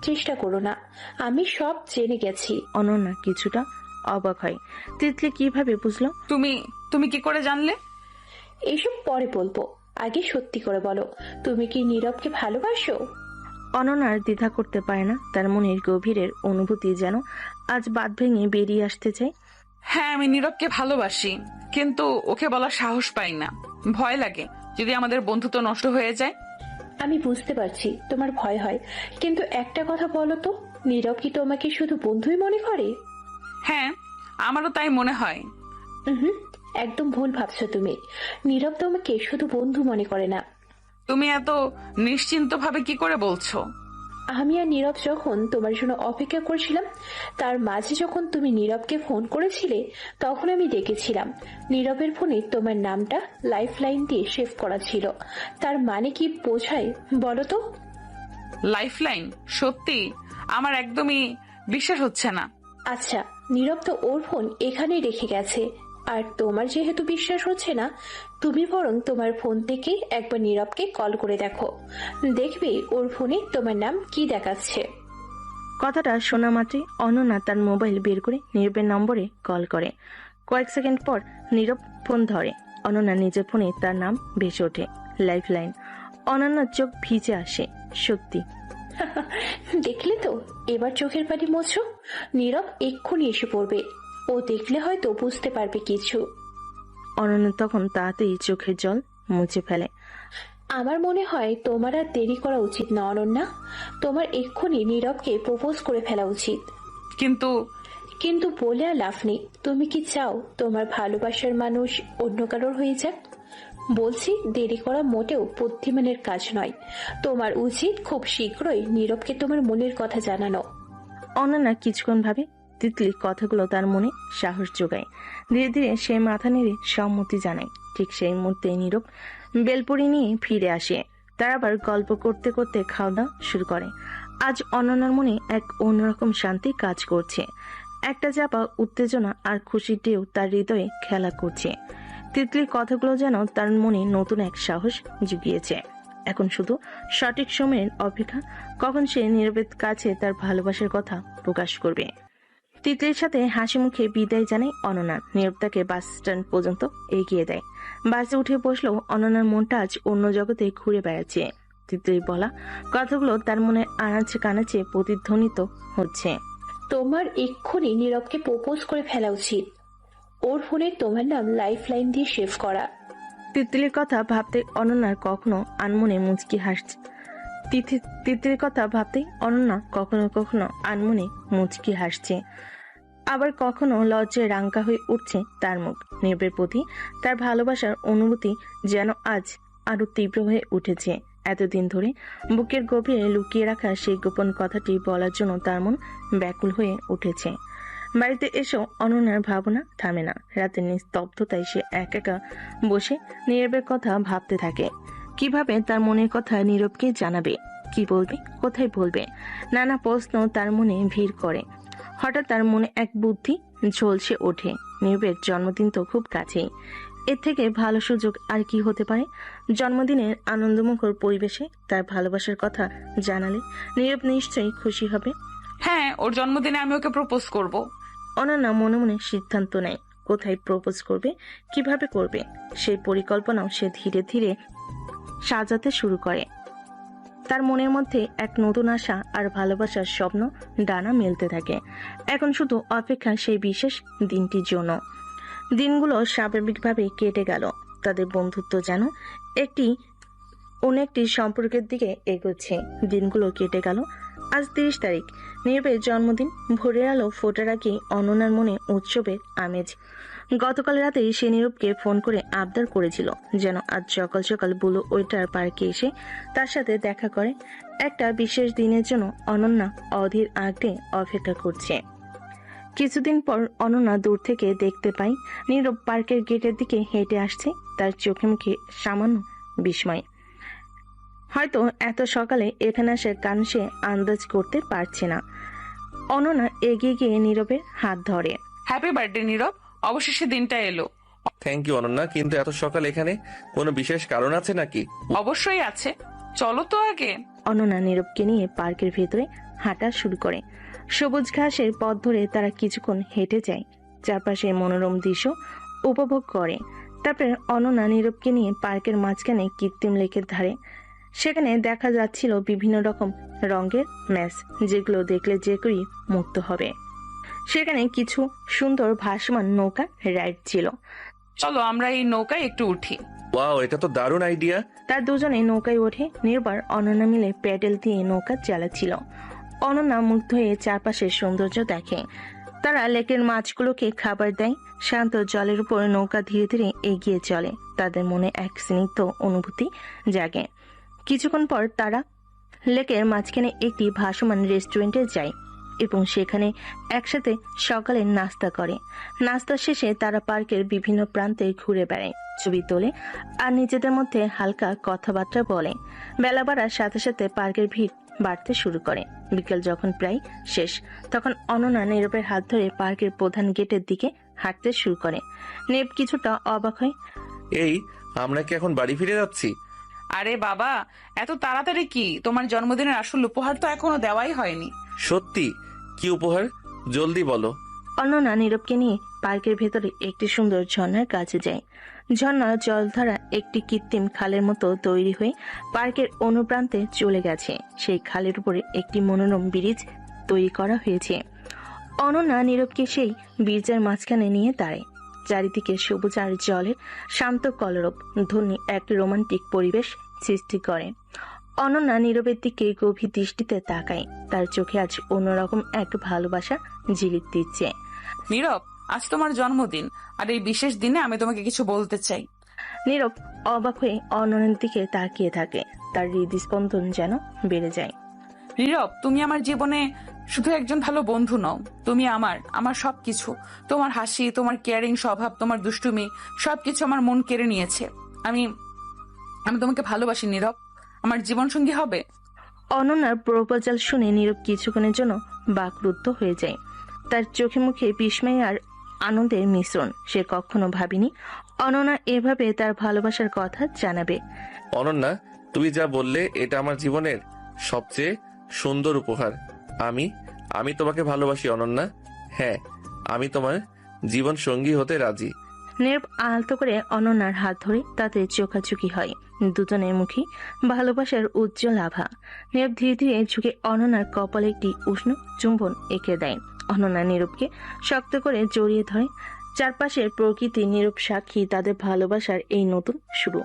চেষ্টা করো না, আমি সব জেনে গেছি। অনন্যা কিছুটা অবাক হয়। তিতলি কিভাবে বুঝলো? তুমি কি করে জানলে? এইসব পরে বলবো, আগে সত্যি করে বলো, তুমি কি নীরবকে ভালোবাসো? অনন্যার দ্বিধা করতে পারে না। তার মনের গভীরের অনুভূতি যেন আজ বাঁধ ভেঙে বেরিয়ে আসতে চায়। হ্যাঁ, আমি নীরবকে ভালোবাসি, কিন্তু ওকে বলার সাহস পাই না। ভয় লাগে যদি আমাদের বন্ধুত্ব নষ্ট হয়ে যায়। আমি বুঝতে পারছি তোমার ভয় হয়, কিন্তু একটা কথা বলো তো, নীরব কি তোমাকে শুধু বন্ধুই মনে করে? হ্যাঁ, আমারও তাই মনে হয়। হুম, একদম ভুল ভাবছো তুমি। নীরব তোমাকে শুধু বন্ধু মনে করে না। তুমি এত নিশ্চিন্ত ভাবে কি করে বলছো? আমি আর নীরব যখন তোমার জন্য অপেক্ষা করছিলাম, তার মাঝে যখন তুমি নীরবকে ফোন করেছিলে, তখন আমি দেখেছিলাম নীরবের ফোনে তোমার নামটা লাইফ লাইন দিয়ে সেভ করা ছিল। তার মানে কি বোঝায় বলো তো? Life line? সত্যি আমার একদমই বিশ্বাস হচ্ছে না। আচ্ছা, নীরব তো ওর ফোন এখানেই রেখে গেছে, আর তোমার যেহেতু বিশ্বাস হচ্ছে না, তুমি বরং তোমার ফোন থেকে একবার নীরবকে কল করে দেখো, দেখবে ওর ফোনে তোমার নাম কি দেখাচ্ছে। কথাটা শোনা মাত্রই অনন্যা তার মোবাইল বের করে নীরবের নম্বরে কল করে। কয়েক সেকেন্ড পর নীরব ফোন ধরে। অনন্যা নিজের ফোনে তার নাম ভেসে ওঠে, লাইফ লাইন। অনন্যার চোখ ভিজে আসে। সত্যি। দেখলে তো, এবার চোখের পানি মোছো। নীরব এক্ষুনি এসে পড়বে, ও দেখলে হয়তো বুঝতে পারবে কিছু। অনন্যা তখন তাড়াতাড়ি চোখের জল মুছে ফেলে। আমার মনে হয় তোমার আর দেরি করা উচিত না অনন্যা, তোমার এক্ষুনি নীরবকে প্রপোজ করে ফেলা উচিত। কিন্তু বলে আর লাভ নেই। তুমি কি চাও তোমার ভালোবাসার মানুষ অন্য কারোর হয়ে যাক? বলছি, দেরি করা মোটেও বুদ্ধিমানের কাজ নয়। তোমার উচিত খুব শীঘ্রই নীরবকে তোমার মনের কথা জানানো। অনন্যা কিছুক্ষণ ভাবে। তিতলির কথাগুলো তার মনে সাহস যোগায়। ধীরে ধীরে সে মাথা নেড়ে সম্মতি জানায়। ঠিক সেই মুহূর্তে নীরব বেলপুরি নিয়ে ফিরে আসে। তারা আবার গল্প করতে করতে খাওয়া দাওয়া শুরু করে। আজ অনন্যার মনে এক অন্যরকম শান্তি কাজ করছে। একটা চাপা উত্তেজনা আর খুশির ঢেউ তার হৃদয়ে খেলা করছে। তিতলির কথাগুলো যেন তার মনে নতুন এক সাহস জুগিয়েছে। এখন শুধু সঠিক সময়ের অপেক্ষা, কখন সে নীরবের কাছে তার ভালোবাসার কথা প্রকাশ করবে। তিতলির সাথে হাসি মুখে বিদায় জানায় অনন্যা। নীরব তাকে বাস স্ট্যান্ড পর্যন্ত এগিয়ে দেয়। বাসে উঠে বসলেও অনন্যার মনটা আজ অন্য জগতে ঘুরে বেড়াচ্ছে। তিতলির বলা কথাগুলো তার মনে আনাচে কানাচে প্রতিধ্বনিত হচ্ছে। তোমার এক্ষুনি নীরবকে প্রপোজ করে ফেলা উচিত, ওর ফোনে তোমার নাম লাইফ লাইন দিয়ে সেভ করা। তিতলির কথা ভাবতে অনন্যার কখনো আনমনে মুচকি হাসছে। তিতলির কথা ভাবতেই অনন্যা কখনো কখনো আনমনে মুচকি হাসছে, আবার কখনো লজ্জায় রাঙ্কা হয়ে উঠছে তার মুখ। নীরবের প্রতি তার ভালোবাসার অনুভূতি যেন আজ আরো তীব্র হয়ে উঠেছে। এতদিন ধরে বুকের গভীরে লুকিয়ে রাখা সেই গোপন কথাটি বলার জন্য তার মন ব্যাকুল হয়ে উঠেছে। বাড়িতে এসেও অনন্যার ভাবনা থামে না। রাতের নিস্তব্ধতায় সে একা একা বসে নীরবের কথা ভাবতে থাকে। কিভাবে তার মনের কথা নীরবকে জানাবে, কি বলবে, কোথায় বলবে, নানা প্রশ্ন তার মনে ভিড় করে। হঠাৎ তার মনে এক বুদ্ধি ঝলসে ওঠে। নীরবের জন্মদিন তো খুব কাছেই, এর থেকে ভালো সুযোগ আর কি হতে পারে। জন্মদিনের আনন্দমুখর পরিবেশে তার ভালোবাসার কথা জানালে নীরব নিশ্চয়ই খুশি হবে। হ্যাঁ, ওর জন্মদিনে আমি ওকে প্রপোজ করব। অনন্যা মনে মনে সিদ্ধান্ত নেয় কোথায় প্রপোজ করবে, কিভাবে করবে। সেই পরিকল্পনাও সে ধীরে ধীরে সাজাতে শুরু করে। তার মনের মধ্যে এক নতুন আশা আর ভালোবাসার স্বপ্ন ডানা মেলতে থাকে। এখন শুধু অপেক্ষা সেই বিশেষ দিনটির জন্য। দিনগুলো স্বাভাবিকভাবে কেটে গেল। তাদের বন্ধুত্ব যেন অনেকটি সম্পর্কের দিকে এগোচ্ছে। দিনগুলো কেটে গেল। আজ 30 তারিখ, নীরবের জন্মদিন। ভোরের আলো ফোটার আগেই অনন্যার মনে উৎসবের আমেজ। গতকাল রাতে সে নীরবকে ফোন করে আবদার করেছিল যেন আজ সকাল সকাল বুলু ওয়েটার পার্কে এসে তার সাথে দেখা করে। একটা বিশেষ দিনের জন্য অনন্যা অধীর আগ্রহে অপেক্ষা করছে। কিছুদিন পর অনন্যা দূর থেকে দেখতে পাই নীরব পার্কের গেটের দিকে হেঁটে আসছে। তার চোখে মুখে সামান্য বিস্ময়। হয়তো এত সকালে এখানে আসার কারণ সে আন্দাজ করতে পারছে না। অনন্যা এগিয়ে গিয়ে নীরবের হাত ধরে। হ্যাপি বার্থডে নীরব, অবশেষে দিনটা এলো। থ্যাংক ইউ অনন্যা, কিন্তু এত সকাল এখানে কোনো বিশেষ কারণ আছে নাকি? অবশ্যই আছে, চলো তো আগে। অনন্যা নীরবকে নিয়ে পার্কের ভেতরে হাঁটা শুরু করে। সবুজ ঘাসের পথ ধরে তারা কিছুক্ষণ হেঁটে যায়, চারপাশে মনোরম দৃশ্য উপভোগ করে। তারপর অনন্যা নীরবকে নিয়ে পার্কের মাঝখানে কৃত্রিম লেকের ধারে। সেখানে দেখা যাচ্ছিল বিভিন্ন রকম রঙের ম্যাচ, যেগুলো দেখলে যে কেউই মুগ্ধ হবে। সেখানে কিছু সুন্দর ভাসমান নৌকা রাইড ছিল। চলো আমরা এই নৌকায় একটু উঠি। ওয়াও, এটা তো দারুণ আইডিয়া। তার দুজনে নৌকায় ওঠে। নির্বার অনন্যা মিলে প্যাডেল দিয়ে নৌকা চালাচ্ছিল। অনন্যা মুগ্ধ হয়ে চারপাশের সৌন্দর্য দেখে। তারা লেকের মাছগুলোকে খাবার দেয়। শান্ত জলের উপর নৌকা ধীরে ধীরে এগিয়ে চলে। তাদের মনে এক স্নিগ্ধ অনুভূতি জাগে। কিছুক্ষণ পর তারা লেকের মাঝখানে একটি ভাসমান রেস্টুরেন্টে যায় এবং সেখানে একসাথে সকালে নাস্তা করে। নাস্তা শেষে তারা পার্কের বিভিন্ন প্রান্তে ঘুরে বেড়ায়, ছবি তোলে আর নিজেদের মধ্যে হালকা কথাবার্তা বলে। বেলা বাড়ার সাথে সাথে পার্কের ভিড় বাড়তে শুরু করে। বিকেল যখন প্রায় শেষ, তখন অনন্যা নীরবের হাত ধরে পার্কের প্রধান গেটের দিকে হাঁটতে শুরু করে। নীরব কিছুটা অবাক হয়। এই, আমরা কি এখন বাড়ি ফিরে যাচ্ছি? আরে বাবা, এত তাড়াতাড়ি কি? তোমার জন্মদিনের আসল উপহার তো এখনো দেওয়াই হয়নি। সত্যি? কি উপহার, জলদি বলো। অনন্যা নীরবকে নিয়ে পার্কের ভেতরে একটি সুন্দর ঝর্ণার কাছে যায়। ঝর্ণার জলধারা একটি কৃত্রিম খালের মতো তৈরি হয়ে পার্কের অনুপ্রান্তে চলে গেছে। সেই খালের উপরে একটি মনোরম ব্রিজ তৈরি করা হয়েছে। অনন্যা নীরবকে সেই ব্রিজের মাঝখানে নিয়ে দাঁড়ায়। চারিদিকে সবুজ আর জলের শান্ত কলরব ধ্বনি এক রোমান্টিক পরিবেশ সৃষ্টি করে। অনন্যা নীরবের দিকে গভীর দৃষ্টিতে তাকায়। তার চোখে আজ অন্যরকম এক ভালোবাসা ঝিলিক দিচ্ছে। নীরব, আজ তোমার জন্মদিন, আর এই বিশেষ দিনে আমি তোমাকে কিছু বলতে চাই। নীরব অবাক হয়ে অনন্যার দিকে তাকিয়ে থাকে। তার হৃদস্পন্দন যেন বেড়ে যায়। নীরব, তুমি আমার জীবনে শুধু একজন ভালো বন্ধু নও, তুমি আমার সবকিছু। তোমার হাসি, তোমার কেয়ারিং স্বভাব, তোমার দুষ্টুমি, সবকিছু আমার মন কেড়ে নিয়েছে। আমি তোমাকে ভালোবাসি নীরব, আমার জীবন সঙ্গী হবে। অনন্যার প্রপোজাল শুনে নীরব কিছুক্ষণের জন্য বাকরুদ্ধ হয়ে যায়। তার চোখে মুখে বিস্ময় আর আনন্দের মিশ্রণ। সে কখনো ভাবেনি অনন্যা এভাবে তার ভালোবাসার কথা জানাবে। অনন্যা, তুমি যা বললে এটা আমার জীবনের সবচেয়ে সুন্দর উপহার। আমি তোমাকে ভালোবাসি অনন্যা। হ্যাঁ, আমি তোমার জীবন সঙ্গী হতে রাজি। নীরব আলতো করে অনন্যার হাত ধরে তাদের চোখাচোখি হয়। দুজনের মুখে ভালোবাসার উজ্জ্বল আভা। নীরব ধীরে ধীরে ঝুঁকে অনন্যার কপালে একটি উষ্ণ চুম্বন এঁকে দেয়। অনন্যা নীরবকে শক্ত করে জড়িয়ে ধরে। চারপাশের প্রকৃতি নীরব সাক্ষী তাদের ভালোবাসার এই নতুন শুরু।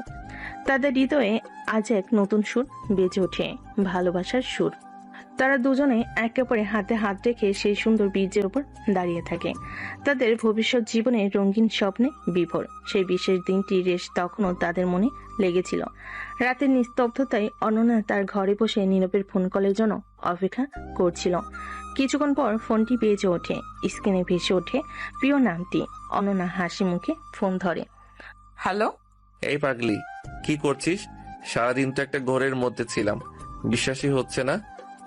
তাদের হৃদয়ে আজ এক নতুন সুর বেজে ওঠে, ভালোবাসার সুর। তারা দুজনে একে অপরে হাতে হাত রেখে সেই সুন্দর বীজের উপর দাঁড়িয়ে থাকে। তাদের ভবিষ্যৎ জীবনে রঙিন স্বপ্নে বিভোর। সেই বিশেষ দিনটির রেশ তখনও তাদের মনে লেগেছিল। রাতের নিস্তব্ধতায় অনন্যা তার ঘরে বসে নীরবের ফোন কলের জন্য অপেক্ষা করছিল। কিছুক্ষণ পর ফোনটি বেজে ওঠে। স্ক্রিনে ভেসে ওঠে প্রিয় নামটি। অনন্যা হাসি মুখে ফোন ধরে। হ্যালো। এই পাগলি, কি করছিস? সারাদিন তো একটা ঘোরের মধ্যে ছিলাম, বিশ্বাসই হচ্ছে না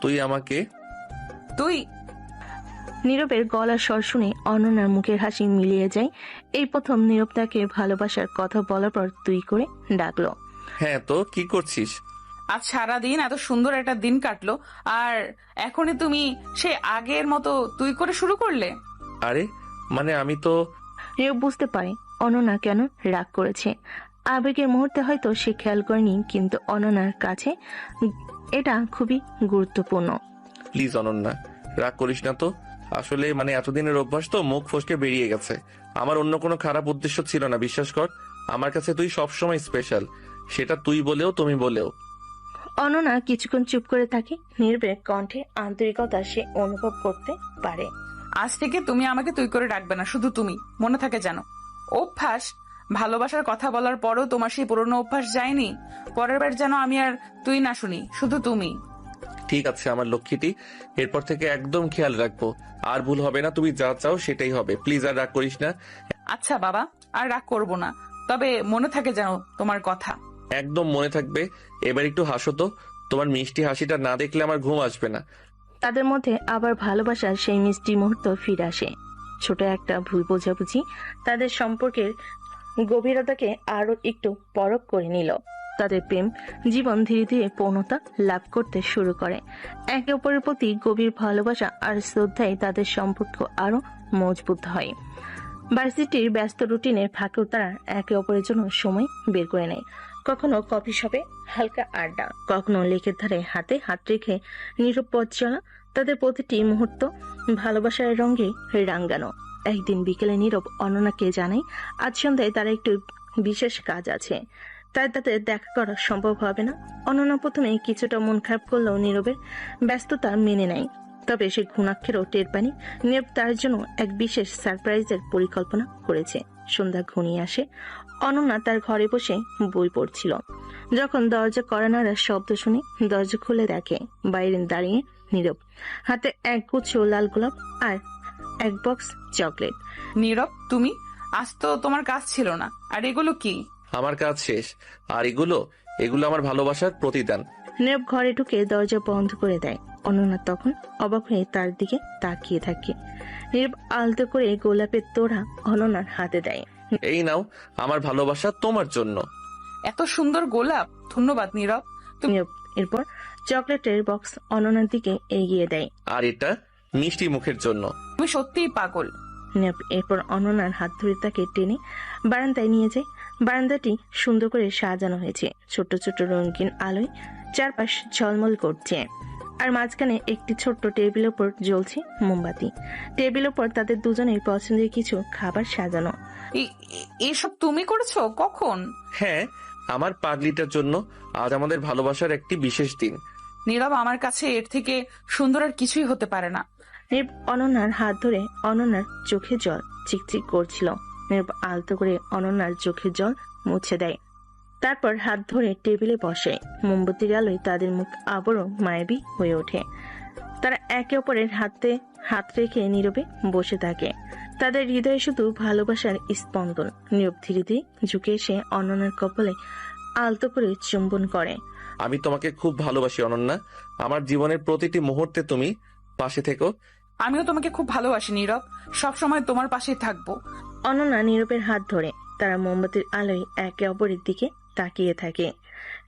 তুই আমাকে। তুই? নীরবের গলার স্বর শুনে অনন্যার মুখের হাসি মিলিয়ে যায়। এই প্রথম নীরব তাকে ভালোবাসার কথা বলার পর তুই করে ডাকলো। হ্যাঁ, তো কি করছিস? আজ সারাদিন এত সুন্দর একটা দিন কাটলো, আর এখনই তুমি সেই আগের মতো তুই করে শুরু করলে? আরে মানে আমি তো। নীরব বুঝতে পারে অনন্যা কেন রাগ করেছে। আবেগের মুহূর্তে হয়তো সে খেয়াল করেনি, কিন্তু অনন্যার কাছে এটা খুবই গুরুত্বপূর্ণ। প্লিজ অনন্যা, রাগ করিস না তো। আসলে মানে এতদিনের অভ্যাস তো মুখ ফসকে বেরিয়ে গেছে। আমার অন্য কোনো খারাপ উদ্দেশ্য ছিল না, বিশ্বাস কর। আমার কাছে তুই সবসময় স্পেশাল, সেটা তুই বলেও তুমি বলেও। অনন্যা কিছুক্ষণ চুপ করে থাকে। নীরবের কণ্ঠে আন্তরিকতা সে অনুভব করতে পারে। আজ থেকে তুমি আমাকে তুই করে ডাকবে না, শুধু তুমি, মনে থাকে জানো। অভ্যাস, ভালোবাসার কথা বলার পরও তোমার সেই পুরনো অভ্যাস যায়নি। পরের বার যেন আমি আর তুই না শুনি, শুধু তুমি। ঠিক আছে আমার লক্ষ্মীটি, এরপর থেকে একদম খেয়াল রাখবো। আর ভুল হবে না, তুমি যা চাও সেটাই হবে। প্লিজ আর রাগ করিস না। আচ্ছা বাবা, আর রাগ করবো না, তবে মনে থাকে যেন তোমার কথা। একদম মনে থাকবে। এবার একটু হাসো তো, তোমার মিষ্টি হাসিটা না দেখলে আমার ঘুম আসবে না। তাদের মধ্যে আবার ভালোবাসার সেই মিষ্টি মুহূর্ত ফিরে আসে। ছোট একটা ভুল বোঝাবুঝি তাদের সম্পর্কের গভীরতাকে আরো একটু পরখ করে নিল। তাদের প্রেম জীবন ধীরে ধীরে পূর্ণতা লাভ করতে শুরু করে। একে অপরের প্রতি গভীর ভালোবাসা আর শ্রদ্ধায় তাদের সম্পর্ক আরো মজবুত হয়। ভার্সিটির ব্যস্ত রুটিনের ফাঁকেও তারা একে অপরের জন্য সময় বের করে নেয়। কখনো কফি শপে হালকা আড্ডা, কখনো লেকের ধারে হাতে হাত রেখে নীরব পথ চলা। তাদের প্রতিটি মুহূর্ত ভালোবাসার রঙে রাঙ্গানো। একদিন বিকেলে নীরব অনন্যাকে জানায় আজ সন্ধ্যায় তারা একটু বিশেষ কাজ আছে, তাই তাদের দেখা করা সম্ভব হবে না। অনন্যা প্রথমে কিছুটা মন খারাপ করলেও নীরবের ব্যস্ততা মেনে নেয়। তবে সে ঘুণাক্ষরেও টের পানি নীরব তার জন্য এক বিশেষ সারপ্রাইজের পরিকল্পনা করেছে। সন্ধ্যা ঘনিয়ে আসে। অনন্যা তার ঘরে বসে বই পড়ছিল, যখন দরজা কড়া নাড়ার শব্দ শুনে দরজা খুলে দেখে বাইরে দাঁড়িয়ে নীরব, হাতে এক গুচ্ছ লাল গোলাপ আর এক বক্স চকলেট। নীরব, তুমি? আজ তো তোমার কাজ ছিল না, আর এগুলো কি? আমার কাজ শেষ, আর এগুলো আমার ভালোবাসার প্রতিদান। নীরব ঘরে ঢুকে দরজা বন্ধ করে দেয়। অনন্যা তখন অবাক হয়ে তার দিকে তাকিয়ে থাকে। নীরব আলতো করে গোলাপের তোড়া অনন্যার হাতে দেয়। এই নাও আমার ভালোবাসা তোমার জন্য। এত সুন্দর গোলাপ, ধন্যবাদ নীরব। নীরব এরপর চকলেটের বক্স অনন্যার দিকে এগিয়ে দেয়। আর এটা মিষ্টি মুখের জন্য। তুমি সত্যিই পাগল। নীরব এরপর অনন্যার হাত ধরে তাকে টেনে বারান্দায় নিয়ে যায়। বারান্দাটি সুন্দর করে সাজানো হয়েছে, ছোট ছোট রঙিন আলোয় চারপাশ ঝলমল করছে। আর মাঝখানে একটি ছোট্ট টেবিলের উপর জ্বলছে মোমবাতি। টেবিলের উপর তাদের দুজনের পছন্দের কিছু খাবার সাজানো। এসব তুমি করেছো? কখন? হ্যাঁ, আমার পাগলিটার জন্য আজ আমাদের ভালোবাসার একটি বিশেষ দিন। নীরব, আমার কাছে এর থেকে সুন্দর আর কিছুই হতে পারে না। নীরব অনন্যার হাত ধরে অনন্যার চোখে জল চিকচিক করছিল। নীরব আলতো করে অনন্যার চোখের জল মুছে দেয়, তারপর হাত ধরে টেবিলে বসে। মোমবাতির আলোয় তাদের মুখ আবারও মায়াবী হয়ে ওঠে। তারা একে অপরের হাতে হাত রেখে নীরবে বসে থাকে। তাদের হৃদয়ে শুধু ভালোবাসার স্পন্দন। নীরব ধীরে ধীরে ঝুঁকে এসে অনন্যার কপালে আলতো করে চুম্বন করে। আমি তোমাকে খুব ভালোবাসি অনন্যা, আমার জীবনের প্রতিটি মুহূর্তে তুমি পাশে থেকো। আমিও তোমাকে খুব ভালোবাসি নীরব, সবসময় তোমার পাশেই থাকবো। অনন্যা নীরবের হাত ধরে তারা মোমবাতির আলোয় একে অপরের দিকে তাকিয়ে থাকে।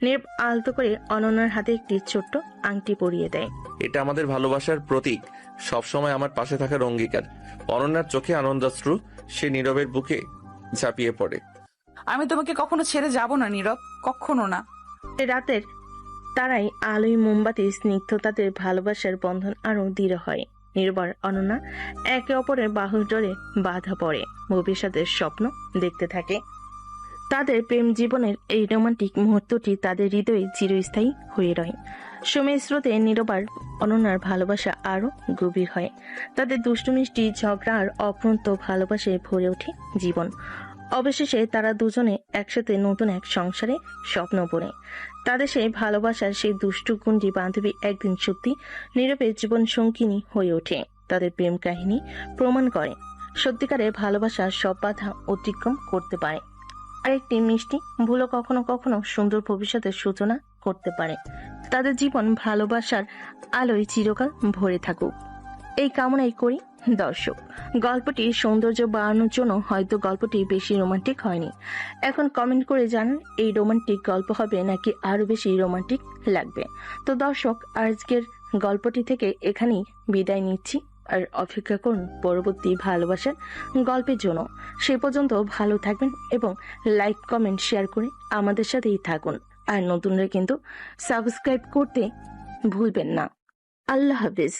নীরব আলতো করে অনন্যার হাতে একটি ছোট্ট আংটি পরিয়ে দেয়। এটা আমাদের ভালোবাসার প্রতীক, সবসময় আমার পাশে থাকার অঙ্গীকার। অনন্যার চোখে আনন্দাশ্রু, সে নীরবের বুকে ঝাঁপিয়ে পড়ে। আমি তোমাকে কখনো ছেড়ে যাব না নীরব, কখনো না। রাতের তারাই আলোয় মোমবাতি স্নিগ্ধতাদের ভালোবাসার বন্ধন আরো দৃঢ় হয়। নীরব আর অনন্যা একে অপরের বাহুর ডোরে বাধা পড়ে ভবিষ্যতের স্বপ্ন দেখতে থাকে। তাদের প্রেম জীবনের এই রোমান্টিক মুহূর্তটি তাদের হৃদয়ে চিরস্থায়ী হয়ে রয়। সময়ের স্রোতে নীরব আর অনন্যার ভালোবাসা আরো গভীর হয়। তাদের দুষ্টু মিষ্টি ঝগড়া আর অপ্রান্ত ভালোবাসায় ভরে ওঠে জীবন। অবশেষে তারা দুজনে একসাথে নতুন এক সংসারে স্বপ্ন বোনে। তাদের সেই ভালোবাসার সেই দুষ্টু গুন্ডি বান্ধবী একদিন সত্যি নীরবের জীবন সঙ্গিনী হয়ে ওঠে। তাদের প্রেম কাহিনী প্রমাণ করে সত্যিকারের ভালোবাসা সব বাধা অতিক্রম করতে পারে, আর একটি মিষ্টি ভুলও কখনো কখনো সুন্দর ভবিষ্যতের সূচনা করতে পারে। তাদের জীবন ভালোবাসার আলোয় চিরকাল ভরে থাকুক, এই কামনাই করি। দর্শক, গল্পটির সৌন্দর্য বাড়ানোর জন্য হয়তো গল্পটি বেশি রোমান্টিক হয়নি। এখন কমেন্ট করে জানান এই রোমান্টিক গল্প হবে নাকি আরো বেশি রোমান্টিক লাগবে। তো দর্শক, আজকের গল্পটি থেকে এখানেই বিদায় নিচ্ছি, আর অপেক্ষা করুন পরবর্তী ভালোবাসার গল্পের জন্য। সে পর্যন্ত ভালো থাকবেন এবং লাইক কমেন্ট শেয়ার করে আমাদের সাথেই থাকুন। আর নতুনরা কিন্তু সাবস্ক্রাইব করতে ভুলবেন না। আল্লাহ হাফিজ।